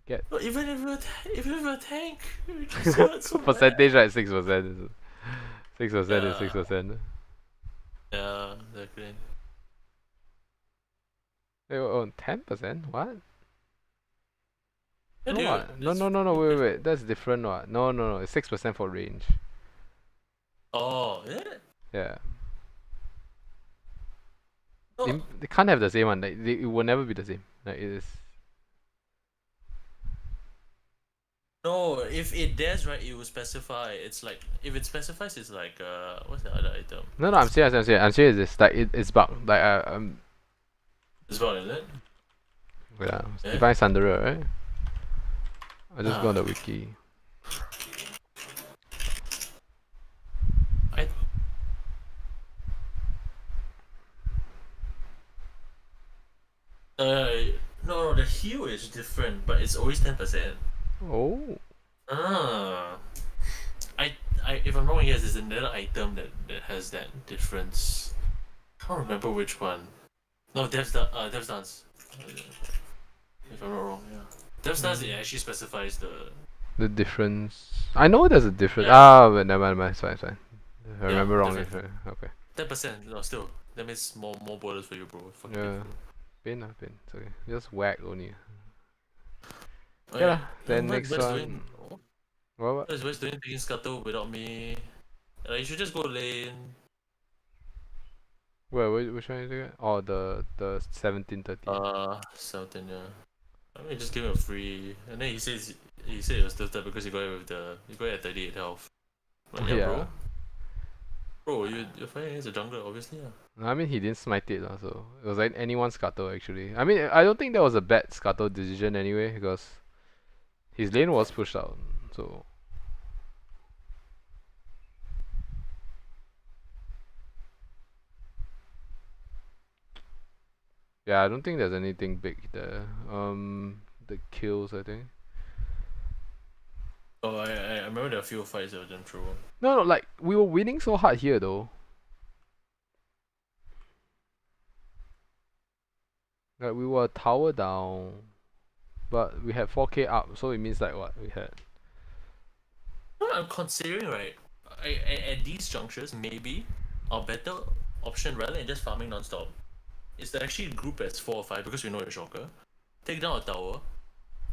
get But even if you're a tank, it just hurts so bad. percentage right 6%. 6% is Yeah. 6%. Yeah, exactly. Hey, oh, 10%? What? Yeah, No, dude, what? it's No, wait. That's different, what? No. It's 6% for range. Oh, yeah. Yeah. No, They can't have the same one. Like, it will never be the same. Like, it is. no. If it does, right, it will specify. It's like if it specifies, it's like what's the other item? No, I'm serious. This like it's bugged. Like It's about, is it? yeah. Yeah. Divine Sunderer, right? I just go on the wiki. No, the heal is different, but it's always 10%. Oh. If I'm wrong, yes, there's another item that has that difference. Can't remember which one. No, Dev's Dance. If I'm not wrong, yeah. Dev's Dance, it actually specifies The difference. I know there's a difference. Yeah. But never mind. It's fine. I remember wrongly. definitely. Okay. 10%. No, still. That means more bonus for you, bro. Fucking Yeah. painful. Pain. It's okay. Just whack only. Okay. Yeah. Then next Where's one. doing? What? Where's doing taking scuttle without me? You should just go lane. Which one is it? Oh, the 1730. 17, yeah. I mean, just give him a free, and then he said it was tilted because he got it at 38 health. But yeah, Yeah. bro, you're fighting against a jungler, obviously, yeah. No, I mean he didn't smite it, so it was like anyone's scuttle actually. I mean I don't think that was a bad scuttle decision anyway because his lane was pushed out, so. Yeah, I don't think there's anything big there. The kills, I think. Oh, I remember there were a few fights that were damn true. No, like we were winning so hard here though. Like we were tower down, but we had 4k up, so it means like what we had. No, I'm considering, right, at these junctures, maybe our better option rather than just farming non-stop is to actually group as 4 or 5 because we know you're shocker. Take down a tower,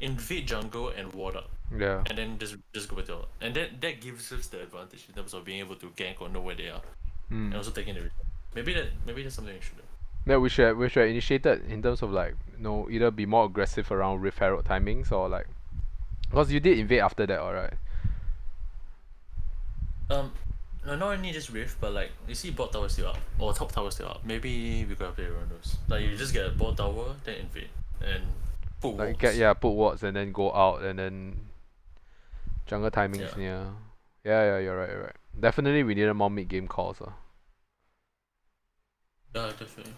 invade jungle and ward up. Yeah. And then just go with it. And that gives us the advantage in terms of being able to gank or know where they are. And also taking the risk. Maybe that's something we should do. Yeah, we should have initiated in terms of like either be more aggressive around Rift Herald timings or like, because you did invade after that, alright. No, not only just Rift, but like you see bot tower still up or top tower still up. Maybe we gotta play around those. Like you just get a bot tower, then invade and put Like wards. put wards and then go out and then jungle timings near. Yeah, you're right. Definitely we needed more mid game calls. Yeah, definitely.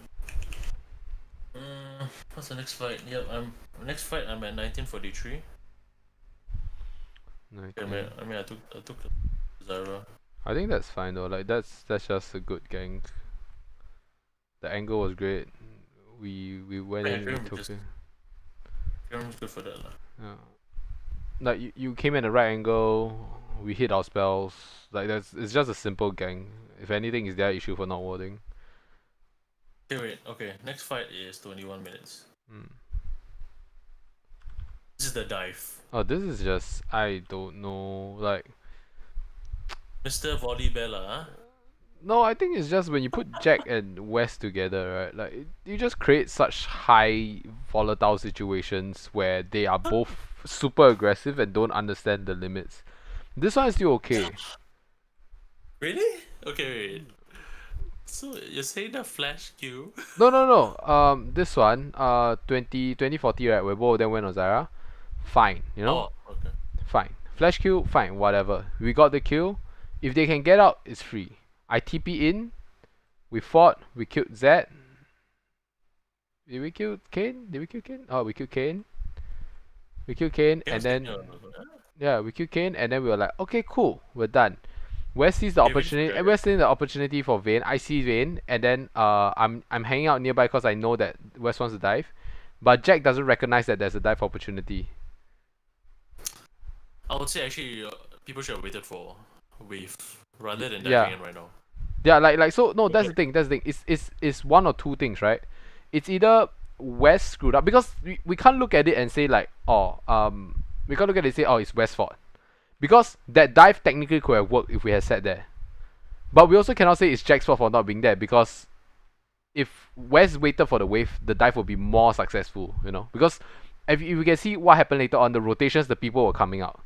What's the next fight? Yep, next fight I'm at 1943. Okay. I mean I took Zara. I think that's fine though. Like that's just a good gank. The angle was great. We went in and took it. Karen's good for that lah. Yeah. Like you came in the right angle. We hit our spells. Like it's just a simple gank. If anything, is their issue for not warding. Okay, next fight is 21 minutes. This is the dive. Oh, this is just, I don't know, like Mr. VOD Bella, huh? No, I think it's just when you put Jack and West together, right? Like you just create such high volatile situations where they are both super aggressive and don't understand the limits. This one is still okay. Really? Okay, wait. So you're saying the flash Q? No, no, no. This one, 2040, right? Where both of them went on Zyra. Fine, you know? Oh, okay. Fine. Flash kill, fine, whatever. We got the kill. If they can get out, it's free. I TP in. We fought. We killed Zed. Did we kill Kane? Did we kill Kane? Oh, we killed Kane. We killed Kane, and then yeah, we killed Kane, and then we were like, okay, cool, we're done. West sees the opportunity. West sees the opportunity for Vayne. I see Vayne, and then I'm hanging out nearby because I know that West wants to dive, but Jack doesn't recognize that there's a dive opportunity. I would say actually people should have waited for wave rather than diving in right now. Yeah, like so. No, that's the thing. That's the thing. It's one or two things, right? It's either West screwed up because we can't look at it and say like, oh, we can't look at it and say, oh, it's West's fault, because that dive technically could have worked if we had sat there. But we also cannot say it's Jack's fault for not being there, because if West waited for the wave, the dive would be more successful, you know. Because if you can see what happened later on, the rotations, the people were coming out.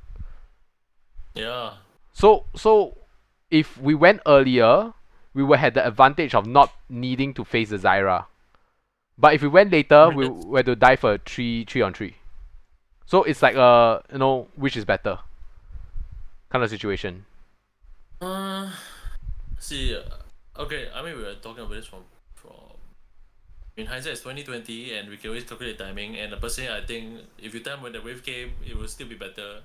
Yeah. So if we went earlier, we would have the advantage of not needing to face the Zyra. But if we went later, we were to die for 3-on-3. So it's like you know, which is better kind of situation. See, okay. I mean, we were talking about this from in hindsight, it's 2020, and we can always calculate timing. And personally, I think if you time when the wave came, it will still be better,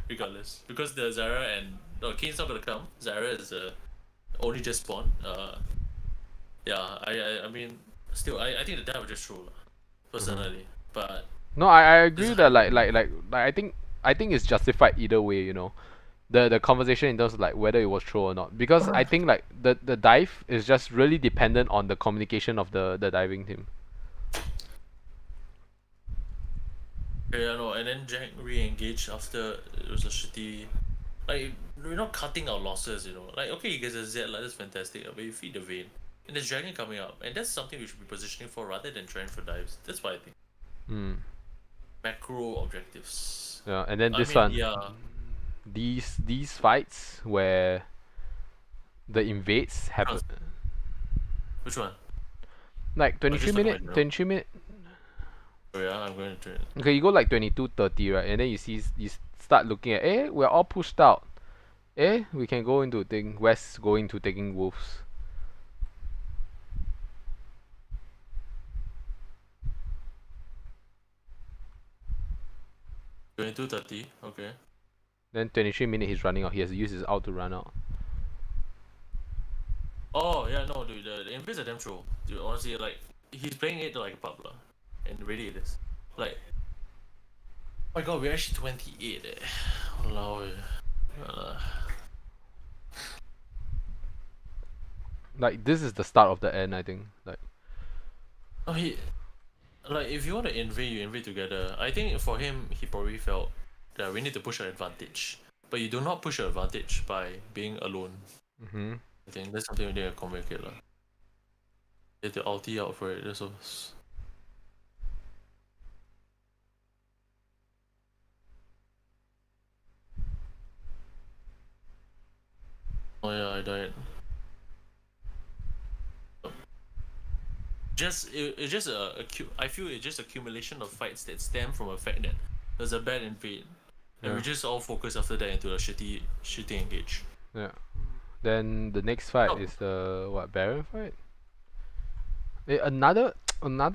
regardless. Because the Zyra and Kane's not gonna come. Zyra is only just spawned. Yeah. I mean, still, I think the dive was just true, personally. But no, I agree that like I think it's justified either way, you know. The conversation in terms of like whether it was true or not, because I think like the dive is just really dependent on the communication of the diving team. Yeah, no, and then Jack re-engaged after it was a shitty. Like, we're not cutting our losses, you know. Like, okay, you guys are Z, like, that's fantastic, but you feed the Vayne. And there's Dragon coming up, and that's something we should be positioning for rather than trying for dives. That's what I think. Macro objectives. Yeah, and then this one. Yeah. These fights where the invades happen. Which one? Like 23 minute. Oh yeah, I'm going to try it. Okay, you go like 22-30, right? And then you start looking at, we're all pushed out. We can go into West going to taking wolves. $22.30, okay. Then 23 minute he's running out. He has to use his ult to run out. Oh yeah, no, dude, the invades are damn troll. Dude, honestly, like, he's playing it like a pub, and really it is. Like, oh my god, we're actually 28 eh. Walao eh. Like, this is the start of the end, I think. Like, oh, like, if you want to invade, you invade together. I think for him, he probably felt that we need to push our advantage. But you do not push your advantage by being alone. I think that's something we need to communicate. You have to ulti out for it. That's all. Oh yeah, I died. It's just I feel it's just accumulation of fights that stem from a fact that there's a bad invade, and we just all focus after that into a shitty engage. Yeah. Then the next fight is the Baron fight? Another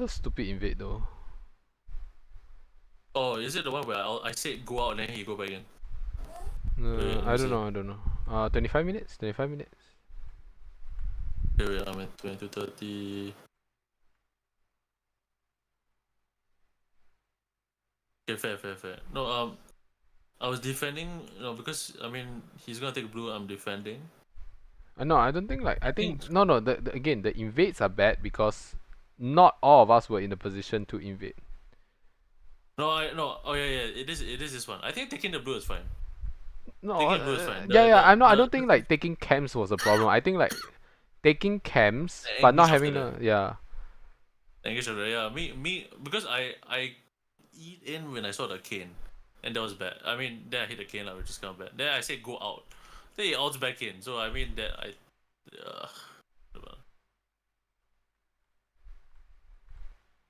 stupid invade though. Oh, is it the one where I said go out and then he go back in? No, I don't know. 25 minutes. Wait, I'm at 22:30. Okay, fair. No, I was defending, because I mean he's gonna take blue. I'm defending. No, I don't think I think no. Again, the invades are bad because not all of us were in the position to invade. No. Oh yeah. It is this one. I think taking the blue is fine. No, taking blue is fine. I don't think like taking camps was a problem. I think like taking camps, And but not engage having after the yeah. Engage after that. Yeah, me because I eat in when I saw the cane, and that was bad. I mean, then I hit the cane, like, which is kind of bad. Then I said go out. Then he outs back in. So I mean that I.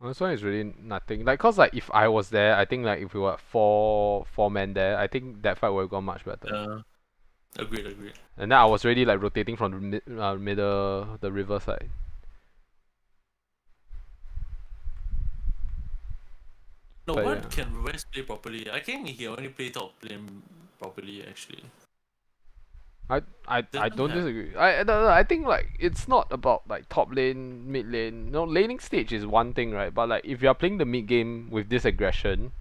This one is really nothing. Like, cause like if I was there, I think like if we were four men there, I think that fight would have gone much better. Agreed. And then I was already like rotating from the middle, the river side. No, But what yeah. can West play properly? I think he only play top lane properly actually. I Doesn't don't have. disagree. I don't know. I think like it's not about like top lane, mid lane. No, laning stage is one thing, right? But like if you are playing the mid game with this aggression,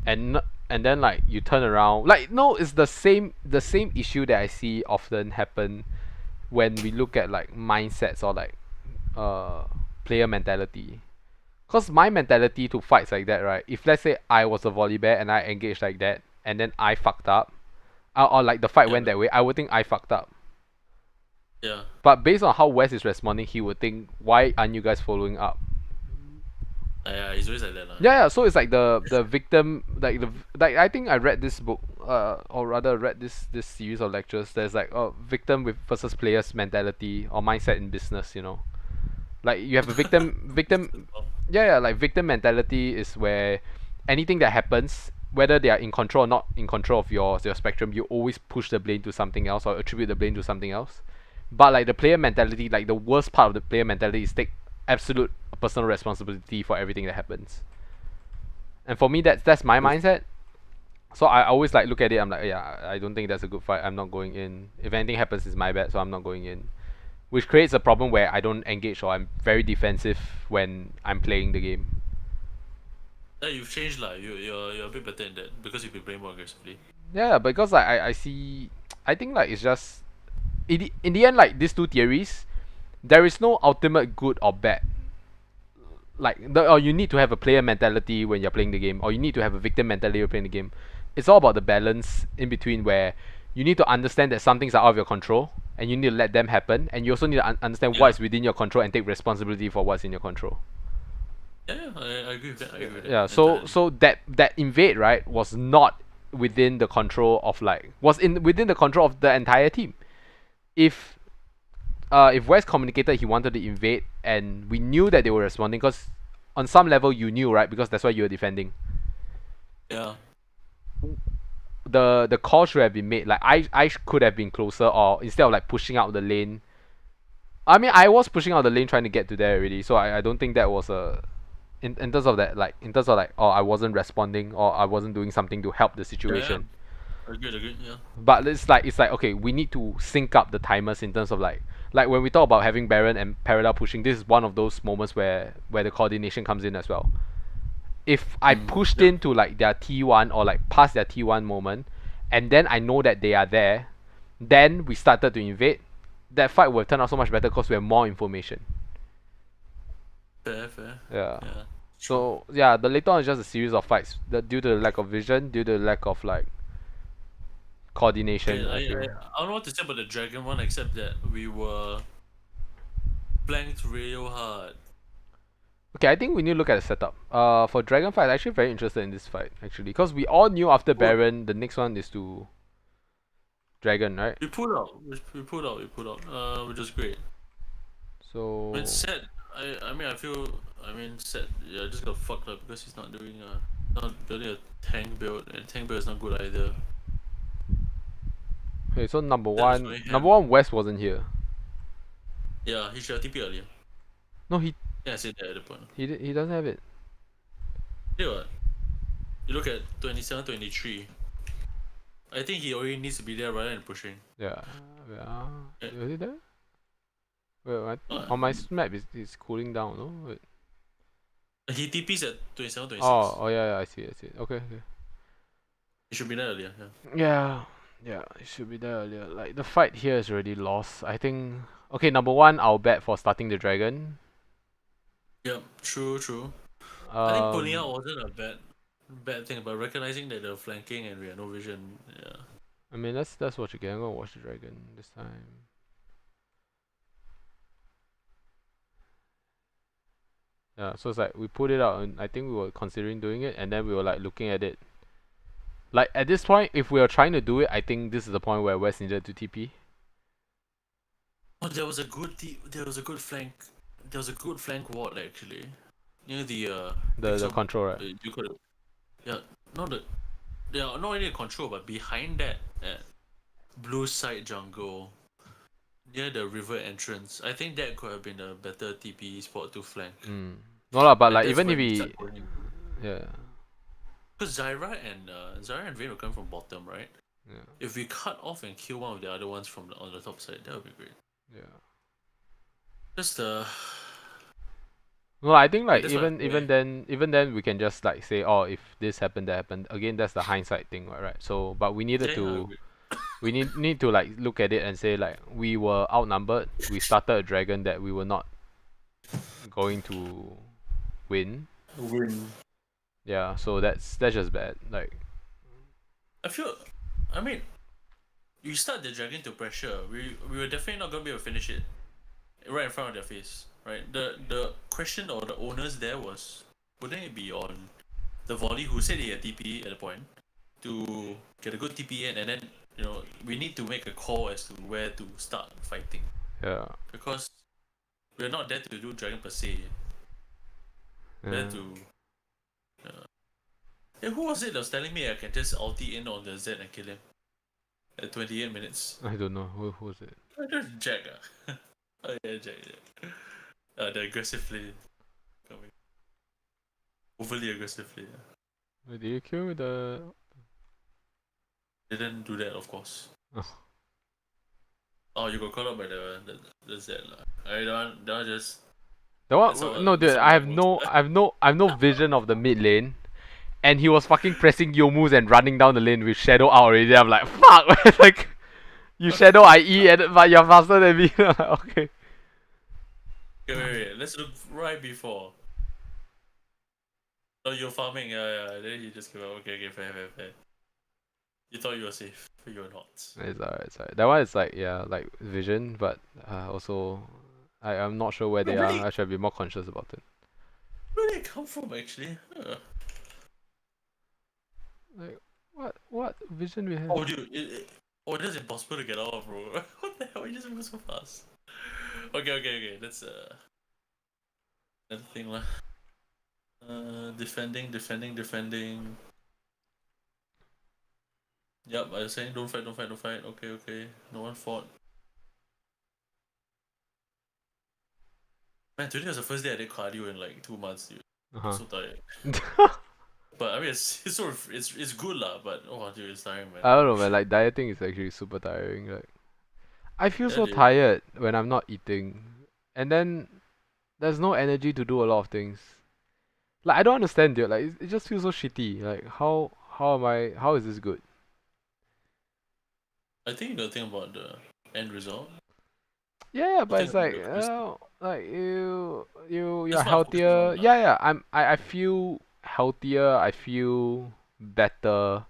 and then like you turn around, like no, it's the same issue that I see often happen when we look at like mindsets or like player mentality. Cause my mentality to fights like that, right? If let's say I was a volley bear and I engaged like that, and then I fucked up, or like the fight Yeah. went that way, I would think I fucked up. Yeah. But based on how Wes is responding, he would think, why aren't you guys following up? Yeah, he's always like that. Yeah. So it's like the victim, like I think I read this book, or rather read this series of lectures. There's like a victim with versus players mentality or mindset in business. You know, like you have a victim. Yeah. Like victim mentality is where anything that happens, whether they are in control or not in control of your spectrum, you always push the blame to something else or attribute the blame to something else. But like the player mentality, like the worst part of the player mentality is take absolute personal responsibility for everything that happens. And for me, that's my mindset. So I always like look at it. I'm like, yeah, I don't think that's a good fight. I'm not going in. If anything happens, it's my bad, so I'm not going in. Which creates a problem where I don't engage or I'm very defensive when I'm playing the game. Yeah, you've changed lah. You're a bit better in that because you've been playing more aggressively. Yeah, because like I see, I think like it's just in the end, like these two theories, there is no ultimate good or bad. Like or you need to have a player mentality when you're playing the game, or you need to have a victim mentality when you're playing the game. It's all about the balance in between where you need to understand that some things are out of your control and you need to let them happen, and you also need to understand Yeah. what is within your control and take responsibility for what's in your control. Yeah, I agree with that. I agree with that. Yeah, so entirely. so that invade, right, was not within the control of like was in within the control of the entire team. If West communicated he wanted to invade and we knew that they were responding, because on some level you knew, right, because that's why you were defending. Yeah. The call should have been made. Like I could have been closer, or instead of like pushing out the lane. I mean, I was pushing out the lane trying to get to there already, so I don't think that was a in terms of that, like in terms of like, oh, I wasn't responding or I wasn't doing something to help the situation. Agreed. Yeah. But it's like okay, we need to sync up the timers in terms of like when we talk about having Baron and parallel pushing, this is one of those moments where the coordination comes in as well. If I pushed yeah. into like their T1 or like past their T1 moment, and then I know that they are there, then we started to invade, that fight would have turned out so much better because we have more information. Fair. Yeah. Yeah. So yeah, the later on is just a series of fights due to the lack of vision, due to the lack of like coordination. Okay, I feel. I don't know what to say about the dragon one except that we were flanked real hard. Okay, I think we need to look at the setup. For Dragon fight, I'm actually very interested in this fight actually, because we all knew after Baron, the next one is to Dragon, right? We pulled out. Which is great. So. I mean, Set. I mean, Set. Yeah, just got fucked up because he's not building a tank build, and tank build is not good either. Okay, so number That was one, going number one, West wasn't here. Yeah, he should have TP earlier. No, he Yeah, I said that at the point. he doesn't have it. Yeah, what? You look at 27, 23. I think he already needs to be there rather than pushing. Yeah. Yeah. Is it there? Wait, What? on my map it's cooling down. No. Wait. He TP's at 27, 26. Oh yeah, I see it. Okay. He should be there earlier. Yeah, it should be there earlier. Like the fight here is already lost. I think. Okay, number one, I'll bet for starting the dragon. Yep, true. I think pulling out wasn't a bad thing, but recognizing that they're flanking and we had no vision, yeah. I mean, that's what you get. I'm gonna watch the dragon this time. Yeah, so it's like we put it out, and I think we were considering doing it, and then we were like looking at it. Like at this point, if we are trying to do it, I think this is the point where West needed to TP. Oh, there was a good flank. There was a good flank ward actually, near the The pixel. control, right? You could, yeah, not the, yeah, not really control, but behind that, at blue side jungle, near the river entrance. I think that could have been a better TP spot to flank. No lah, but And like that's even why if we he, start going into. yeah, Because Zyra and Vayne will come from bottom, right? yeah, If we cut off and kill one of the other ones from on the top side, that would be great. yeah. Just No, I think like that's what even then we can just like say, oh, if this happened, that happened. Again, that's the hindsight thing, right? So, but we needed to, we need to like look at it and say like we were outnumbered. We started a dragon that we were not going to win. Yeah, so that's just bad. Like, I mean, you start the dragon to pressure. We were definitely not gonna be able to finish it right in front of their face, right? The question or the onus there was, wouldn't it be on the volley who said he had TP at the point to get a good TP in, and then we need to make a call as to where to start fighting, yeah, because we're not there to do dragon per se. We're yeah. there to. Hey, who was it that was telling me I can just ulti in on the Z and kill him at 28 minutes? I don't know who was it. Oh, that's Jack. Oh yeah, Jack. Yeah. The aggressive play coming. Overly aggressive play. Yeah. Wait, did you kill the? Didn't do that, of course. Oh. Oh, you got caught up by the Z lah. That one just. The one? That's how- No, dude. that's how I have it no, works. I have no vision of the mid lane, and he was fucking pressing Yomus and running down the lane with Shadow out already. I'm like, fuck, man. Like, you Shadow IE, but you're faster than me. I'm like, okay. Wait. Let's look right before. Oh, you're farming. Yeah. Then you just give up. Okay, fair. You thought you were safe, but you're not. It's alright. That one is like, yeah, like vision, but also, I'm not sure where they really? are. I should be more conscious about it. Where did it come from, actually? Like, what vision we have? Oh, dude, it is impossible to get out of, bro. What the hell? You just move so fast. Okay. That's another thing, lah. Defending. Yep, I was saying don't fight. Okay. No one fought. Man, today was the first day I did cardio in like 2 months, dude. I'm so tired. But I mean, it's good lah. But oh, dude, it's tiring, man. I don't know, man. Like dieting is actually super tiring. Like, I feel Yeah, so dude. tired when I'm not eating, and then there's no energy to do a lot of things. Like, I don't understand, dude. Like, it just feels so shitty. Like, how how is this good? I think you gotta think about the end result. Yeah, but it's think like, the like you're That's what I'm focusing healthier. on, lah. Yeah. I feel healthier. I feel better,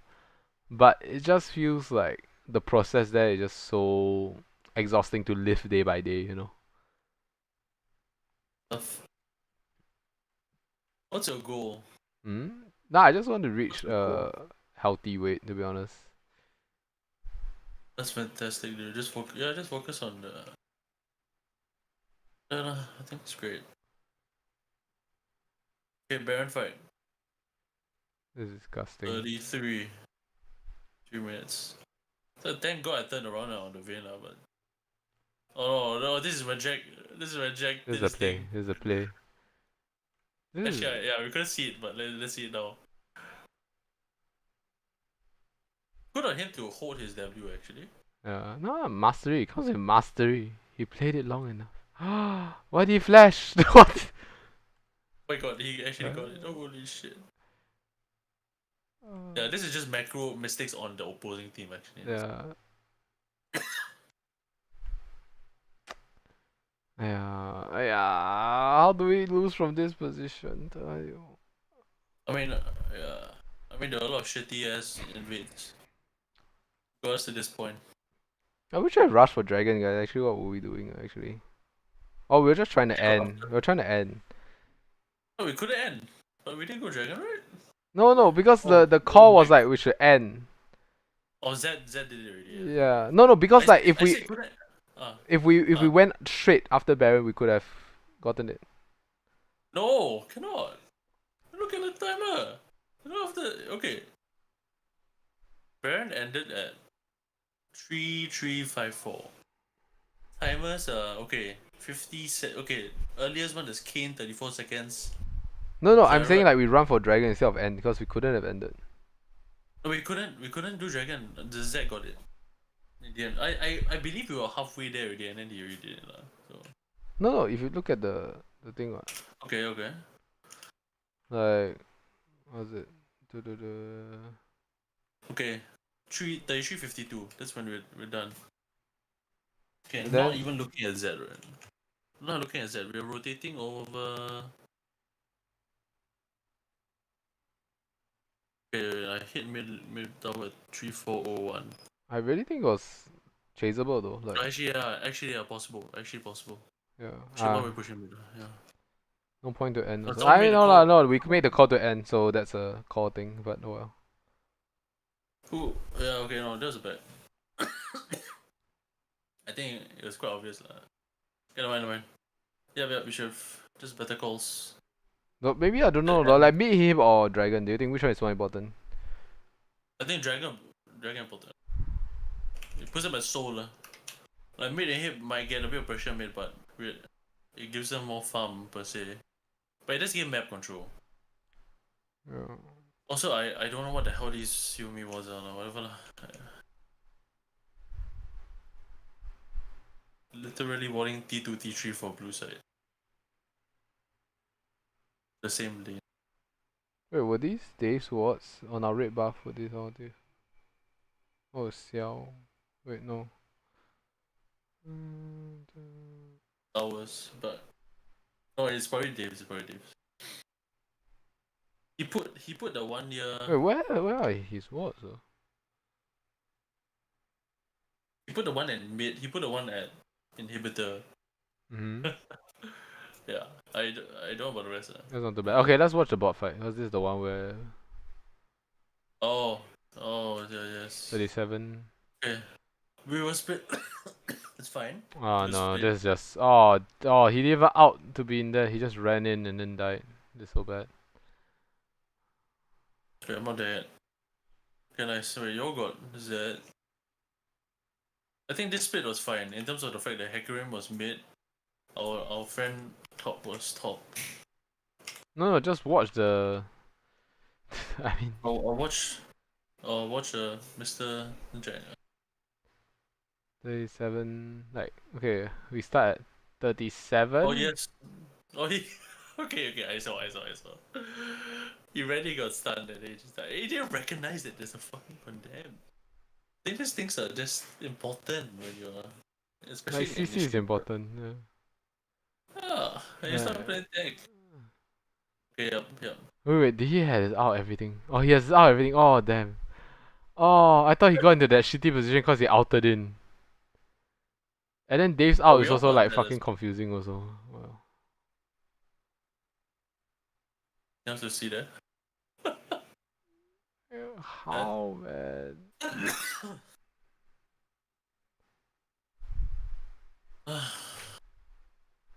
but it just feels like the process there is just so exhausting to live day by day. Stuff. What's your goal? Nah, I just want to reach healthy weight, to be honest. That's fantastic, dude. Just focus on the. I think it's great. Okay, Baron fight. This is disgusting. 33. 3 minutes. So thank God I turned around on the Vayne, but. Oh no, this is when Jack. This is a play. This is a play. Actually, yeah, we couldn't see it, but let's see it now. Good on him to hold his W, actually. No, mastery. It comes with mastery. He played it long enough. Why did he flash? What? Oh my god, he actually got it. Oh, holy shit. Yeah, this is just macro mistakes on the opposing team, actually. Yeah. Yeah. How do we lose from this position? I mean, yeah. I mean, there are a lot of shitty ass invades. Got us to this point. I wish I rushed for dragon, guys. Actually, what were we doing? Actually, oh, we were just trying to end. We were trying to end. No, we couldn't end. But we didn't go dragon, right? No, because Oh, the call was Jack. like we should end. Oh, Zed did it already. Yeah. No, because like I said couldn't. if we went straight after Baron, we could have gotten it. No, cannot. Look at the timer. Look after. Okay. Baron ended at 3354. Timers okay. 50 okay. Earliest one is Kane 34 seconds. No, I'm Zarya- saying like we run for dragon instead of end because we couldn't have ended. No, we couldn't do dragon. The Z got it. In the end. I believe we were halfway there already and then he already did it. So No, if you look at the thing, okay. like what was it? Du-du-du. Okay. 3352. That's when we're done. Okay, And not then even looking at Z, right? Not looking at Z. We're rotating over. Okay, I hit mid tower at 3401. I really think it was chaseable though. Like Actually, yeah, possible. Actually, possible. yeah. Actually, why we're pushing mid? Yeah. No point to end. Also. Someone I made a know call. no, we made the call to end, so that's a call thing. But oh well. Who? Yeah, okay, no, that was a bad. I think it was quite obvious. Okay, never mind. Yeah, we should have just better calls. No, maybe I don't know. Like meet him or dragon. Do you think which one is more important? I think Dragon important. It puts him at soul. Like mid and hit might get a bit of pressure mid, but it gives them more farm per se. But it does give map control. Yeah. Also, I don't know what the hell these Yumi was or whatever lah. Literally wanting T2, T3 for blue side. The same lane. Wait, were these Dave's wards on our red buff? Were these all Dave? Oh, Xiao. Wait, no. Towers, but no, it's probably Dave's. He put the 1 year. Wait, where are his wards though? He put the one at mid. He put the one at inhibitor. Yeah, I don't know about the rest. That's not too bad. Okay, let's watch the bot fight. Because this is the one where Oh, yes. 37. Okay, we were split. It's fine. Oh Just no, wait. this is just he didn't even out to be in there. He just ran in and then died. This is so bad. Okay, I'm not there yet. Okay, nice. Wait, you got Z. I think this split was fine in terms of the fact that Hecarim was mid. Our friend top was top. No, just watch the. I mean. I'll watch Mr. Jack. 37. Like okay, we start at 37. Oh yes. Oh he. Okay. I saw. He already got stunned and he just died. He didn't recognize that there's a fucking condemn. I think these things are just important when you're, especially Like in CC is important. Yeah. He's not playing tech. Okay, yep. Wait, did he have his out everything? Oh, he has his out everything. Oh damn. Oh, I thought he got into that shitty position because he outed in. And then Dave's out we is all also thought like that fucking as- confusing also. Wow. You have to see that. How man?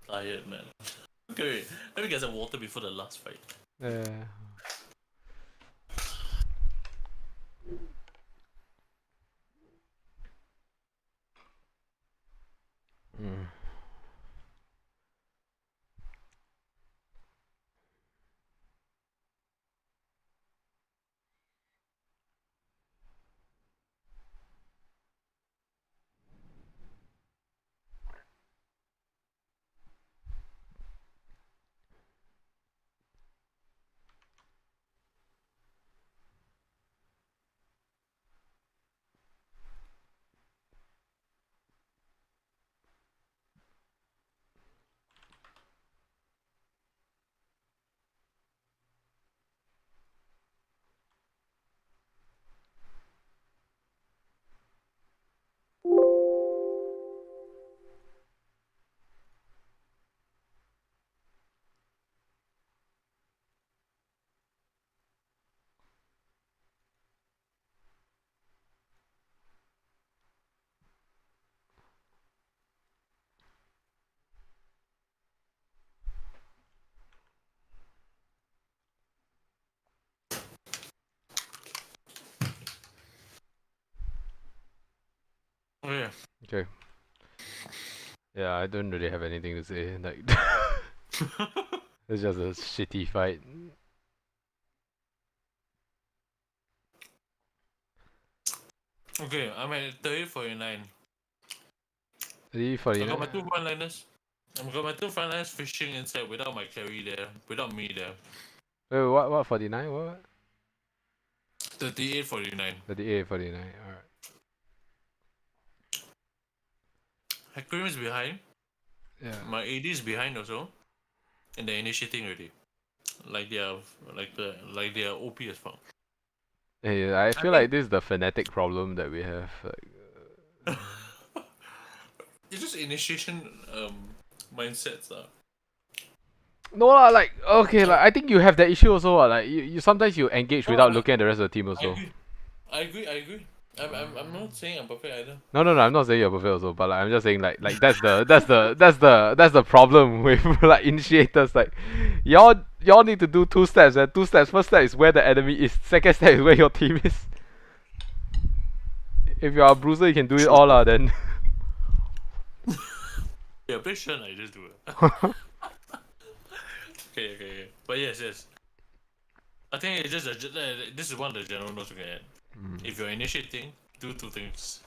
Tired, man. Okay, wait. Let me get some water before the last fight. Yeah. Mm. Okay. Okay. Yeah, I don't really have anything to say. Like, it's just a shitty fight. Okay, I'm at 30-49. I 49. got my two frontliners. I got my two frontliners fishing inside without my carry there, without me there. Wait, what 49? What? 38-49. 38, 49. Alright. Hakrim is behind. Yeah. My AD is behind also. And they're initiating already. Like they are OP as fuck. Hey, I feel like this is the fanatic problem that we have. Like, It's just initiation mindsets lah. no lah, like okay, like I think you have that issue also. Like you sometimes you engage without looking at the rest of the team also. I agree. I'm not saying I'm perfect either. No, I'm not saying you're perfect also, but like, I'm just saying like that's the problem with like initiators. Like y'all need to do two steps. And two steps. First step is where the enemy is. Second step is where your team is. If you're a bruiser, you can do it all lah. Then. Yeah, pretty sure I just do it. Okay. But yes. I think it's just this is one of the general notes we can add. If you're initiating, do two things.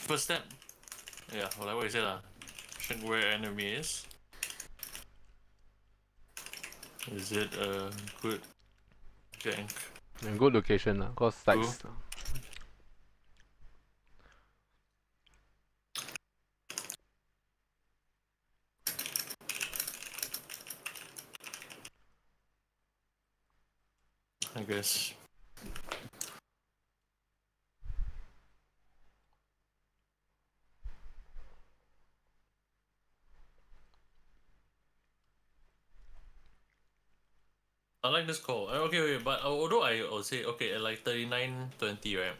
First step, yeah, like what you said lah. Check where enemy is. Is it a good gank? And good location lah, cause like. I guess. I like this call. Okay, but although I'll say, okay, at like 39-20, right?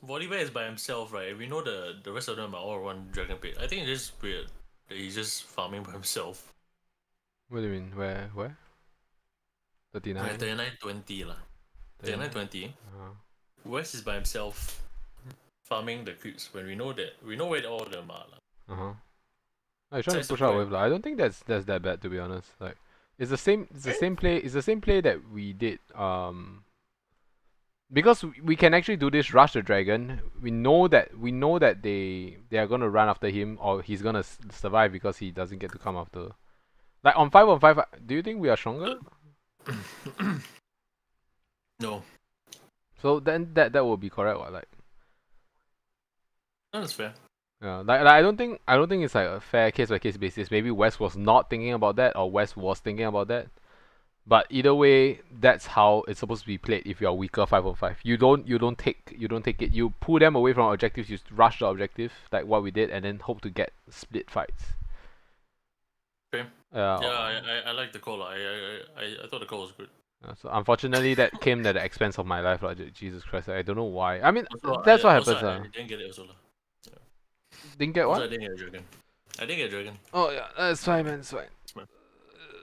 VOD is by himself, right? We know the rest of them are all run Dragon Pit. I think it's just weird that he's just farming by himself. What do you mean? Where? 39? 39-20 lah. 39-20. West is by himself farming the creeps when we know where all of them are lah. I'm trying to push out with lah. I don't think that's that bad, to be honest. Like it's the same play. It's the same play that we did. Because we can actually do this rush the dragon. We know that they are gonna run after him, or he's gonna survive because he doesn't get to come after. Like on 5-on-5, do you think we are stronger? No. So then that will be correct, what? Like. No, that's fair. Yeah, like I don't think it's like a fair case by case basis. Maybe West was not thinking about that, or West was thinking about that. But either way, that's how it's supposed to be played. If you're weaker 5-on-5, you don't take it. You pull them away from objectives. You rush the objective, like what we did, and then hope to get split fights. Okay. Yeah, I like the call. I thought the call was good. So unfortunately, that came at the expense of my life. Like, Jesus Christ, I don't know why. I mean, that's what happens. I didn't get it also. Didn't get what? I didn't get a dragon. I didn't get a dragon. Oh yeah, that's fine, man. It's fine.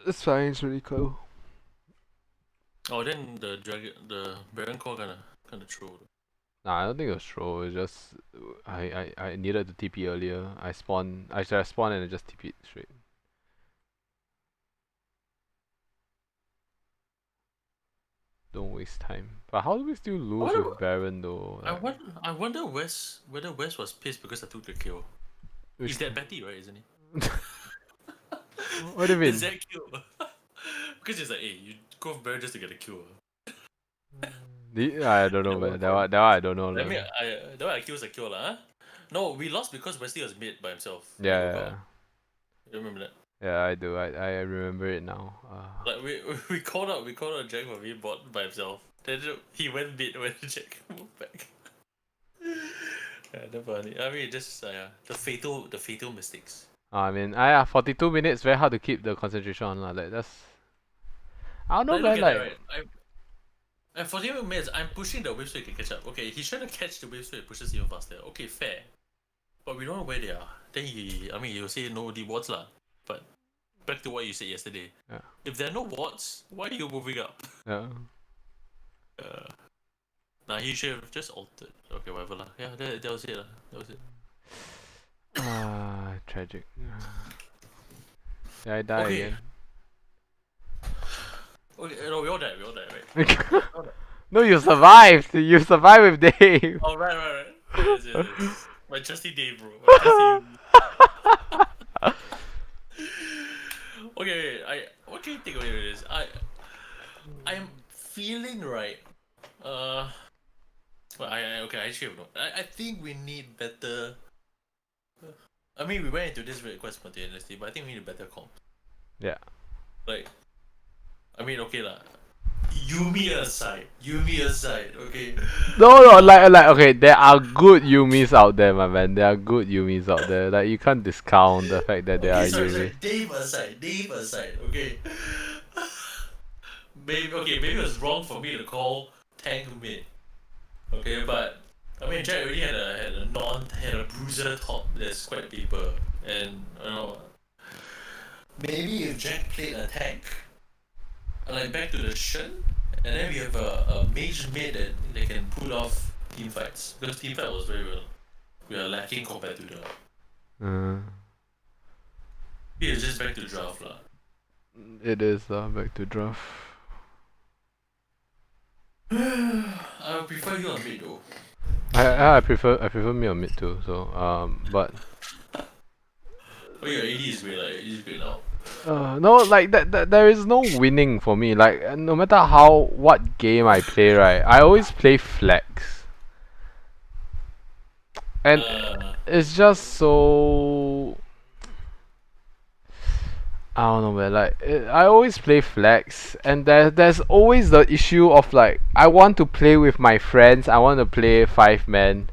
It's fine. It's really cool. Oh, then the Baron call kinda troll. Nah, I don't think it was troll. It's just I needed to TP earlier. I should have spawned and I just TP it straight. Don't waste time. But how do we still lose with Baron though? Like, I wonder whether West was pissed because I took the kill. He's that Betty, right? Isn't he? What do you mean? Is that kill? Because he's like, hey, you go for Baron just to get a kill. I don't know, man. That one I don't know. That one I kill was a kill, huh? No, we lost because Wesley was mid by himself. Yeah. You remember that? Yeah, I do. I remember it now. Like we called out Jack when we bought by himself. Then he went mid when Jack moved back. Yeah, that's funny. I mean, just the fatal mistakes. I mean, 42 minutes very hard to keep the concentration on lah. Like that's. I don't know, man. Like. Right? At 40 minutes, I'm pushing the wave so he can catch up. Okay, he's trying to catch the wave so he pushes even faster. Okay, fair. But we don't know where they are. Then he'll say no D wards lah. But back to what you said yesterday. Yeah. If there are no wards, why are you moving up? Yeah. Nah, he should have just altered. Okay, whatever lah. Yeah, that was it lah. That was it. Tragic. Yeah, I die Okay. again. Okay, no, we all died, right? No, you survived. You survived with Dave. Oh, right. Yes. My trusty Dave, bro. My trusty... Okay, what can you think of this? I'm feeling right. Well, I actually have no. I think we need better. I mean, we went into this quite spontaneously, but I think we need a better comp. Yeah. Like, I mean, okay lah. Yumi aside, okay. No, like okay, there are good Yumis out there, my man. There are good Yumis out there. Like you can't discount the fact that there are Yumis. Sorry. Dave aside, okay. Maybe it was wrong for me to call tank mid. Okay, but I mean Jack already had a bruiser top that's quite deeper, and you know, maybe if Jack played a tank, like back to the Shen, and then we have a mage mid that can pull off team fights, because team fight was very well. We are lacking compared to the. It's just back to draft lah. It is back to draft. I would prefer you on mid though. I prefer me on mid too. So but. Oh yeah, AD is great. Like AD is great now. No, like that there is no winning for me. Like no matter what game I play, right, I always play flex, and it's just so. I don't know, man. Like I always play flex, and there's always the issue of like I want to play with my friends. I want to play 5-man,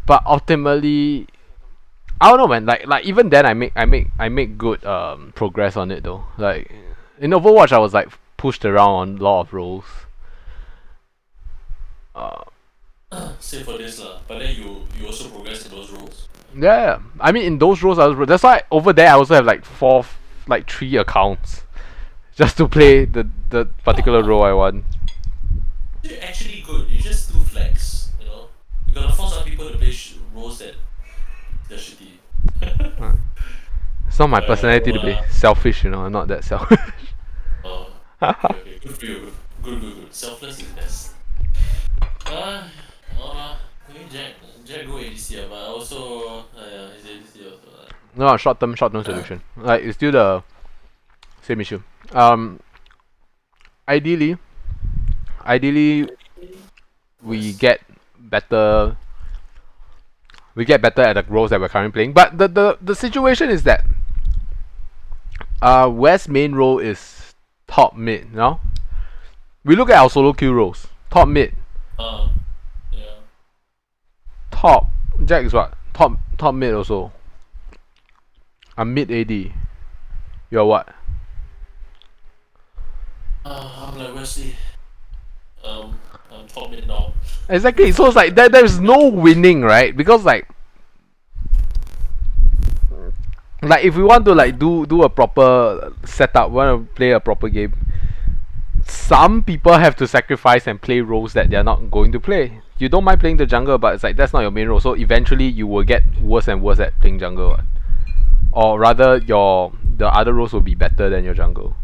but ultimately, I don't know, man. Like even then, I make good progress on it though. Like in Overwatch, I was like pushed around on a lot of roles. Same for this lah. But then you also progress in those roles. Yeah, I mean in those roles, that's why over there I also have like 3 accounts, just to play the particular role I want. You're actually good. You just do flex. You know, you're gonna force other people to play roles that they're shitty. It's not my personality to be selfish, you know. I'm not that selfish. Oh, okay. Good for you. Good. Selfless is best. Maybe Jack go ADC, but also his ADC also. No, short term solution. Like it's still the same issue. Ideally, we get better. We get better at the roles that we're currently playing. But the situation is that West's main role is top mid. Now we look at our solo queue roles. Top mid. Yeah. Top Jack is what? Top mid also. I'm mid AD. You're what? I'm like Wesley. I'm top mid now. Exactly. So it's like there's no winning, right? Because like if we want to like do a proper setup, want to play a proper game, some people have to sacrifice and play roles that they're not going to play. You don't mind playing the jungle, but it's like that's not your main role. So eventually you will get worse and worse at playing jungle. Right? Or rather, the other roles will be better than your jungle.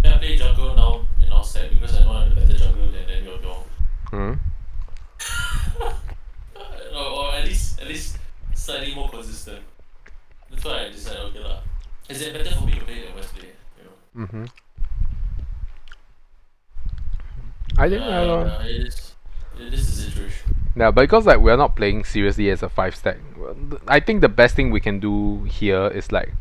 Yeah, I play jungle now in our set because I know I'm the better jungle than your dog. Or at least slightly more consistent. That's why I decided, okay lah. Is it better for me to play than West play? You know? I think it is the situation. Yeah, but because like we're not playing seriously as a 5-stack, I think the best thing we can do here is like,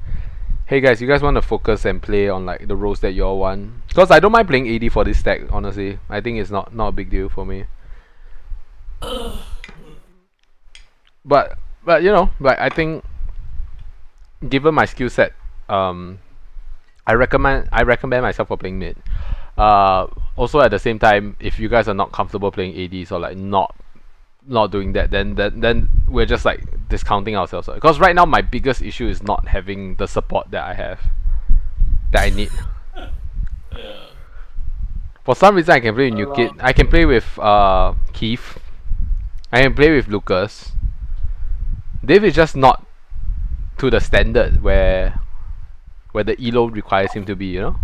hey guys, you guys want to focus and play on like the roles that you all want? Because I don't mind playing AD for this stack, honestly. I think it's not a big deal for me. But you know, like I think given my skill set, I recommend myself for playing mid. Also at the same time, if you guys are not comfortable playing ADs or like not doing that, then we're just like discounting ourselves. Because right now my biggest issue is not having the support that I have, that I need. Yeah. For some reason I can play with New Kid. I can play with Keith. I can play with Lucas. Dave is just not to the standard where the elo requires him to be, you know?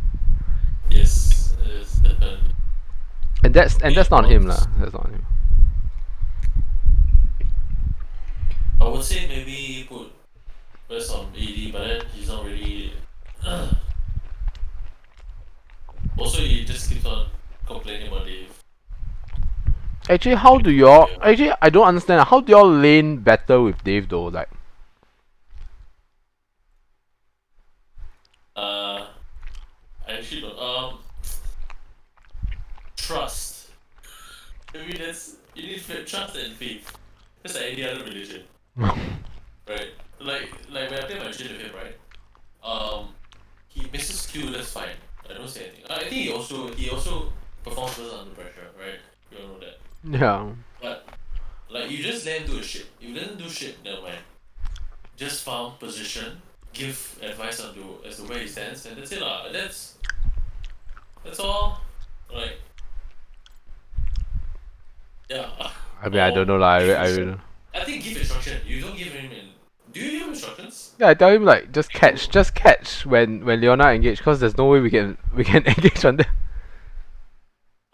Yes, definitely. And that's not him lah. That's not him. I would say maybe put first on AD, but then he's not really. Also, he just keeps on complaining about Dave. Actually, how do y'all? Actually, I don't understand. How do y'all lane better with Dave though? Like, I actually don't. Trust. I mean, you need trust and faith. Just like any other religion, right? Like when I play my shit with him, right? He misses Q. That's fine. I don't say anything. I think he also performs better under pressure, right? You all know that. yeah. But like you just let him do a shit. If he doesn't do shit, never mind. Just farm position, give advice as to where he stands, and that's it lah. That's all. Like yeah. I mean, I don't know lah. I think give instruction. You don't give him. Do you give instructions? Yeah, I tell him like just catch when Leona engage, cause there's no way we can engage on them.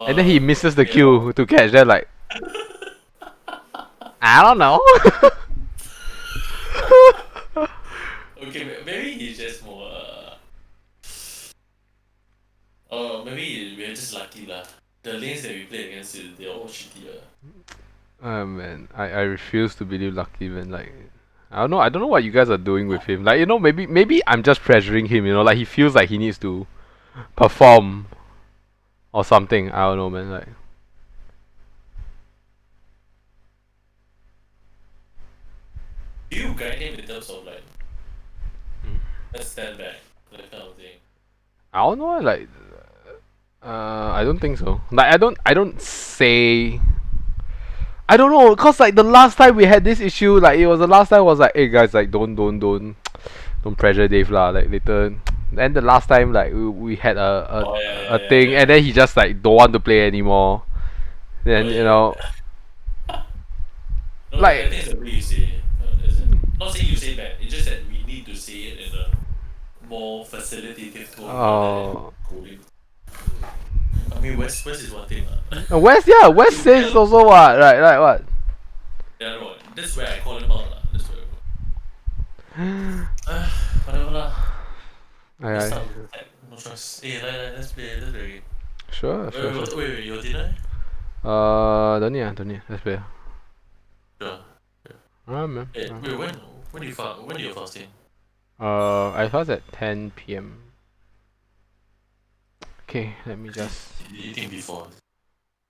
And then he misses the Q to catch. Then like, I don't know. Okay, maybe he's just more. Maybe we're just lucky lah. The lanes that we play against, they're all shitty. Man, I refuse to believe lucky man. Like, I don't know what you guys are doing with him. Like, you know, maybe I'm just pressuring him. You know, like he feels like he needs to perform or something. I don't know, man. Like, Do you guide him in terms of like, let's stand back, that kind of thing? I don't know. Like, I don't think so. Like, I don't say. I don't know, cause like the last time we had this issue, like it was the last time was like, hey guys, like don't pressure Dave lah. Like later, then the last time like we had a thing, and then he just like don't want to play anymore. Then you know, No, like I think it's the way you say it. Not saying you say bad. It's just that we need to say it in a more facilitative tone rather than coding. I mean, West is one thing. West says also what, right, what? Yeah, no, that's where I call him out. That's where I go. Whatever lah. Aye. No choice. Hey, let's play again. Sure. Wait, your dinner? Don't need. Let's play. Sure. Alright, man. Hey, wait, when do you fasting? I fast at 10 p.m. Okay, let me just. Eating before.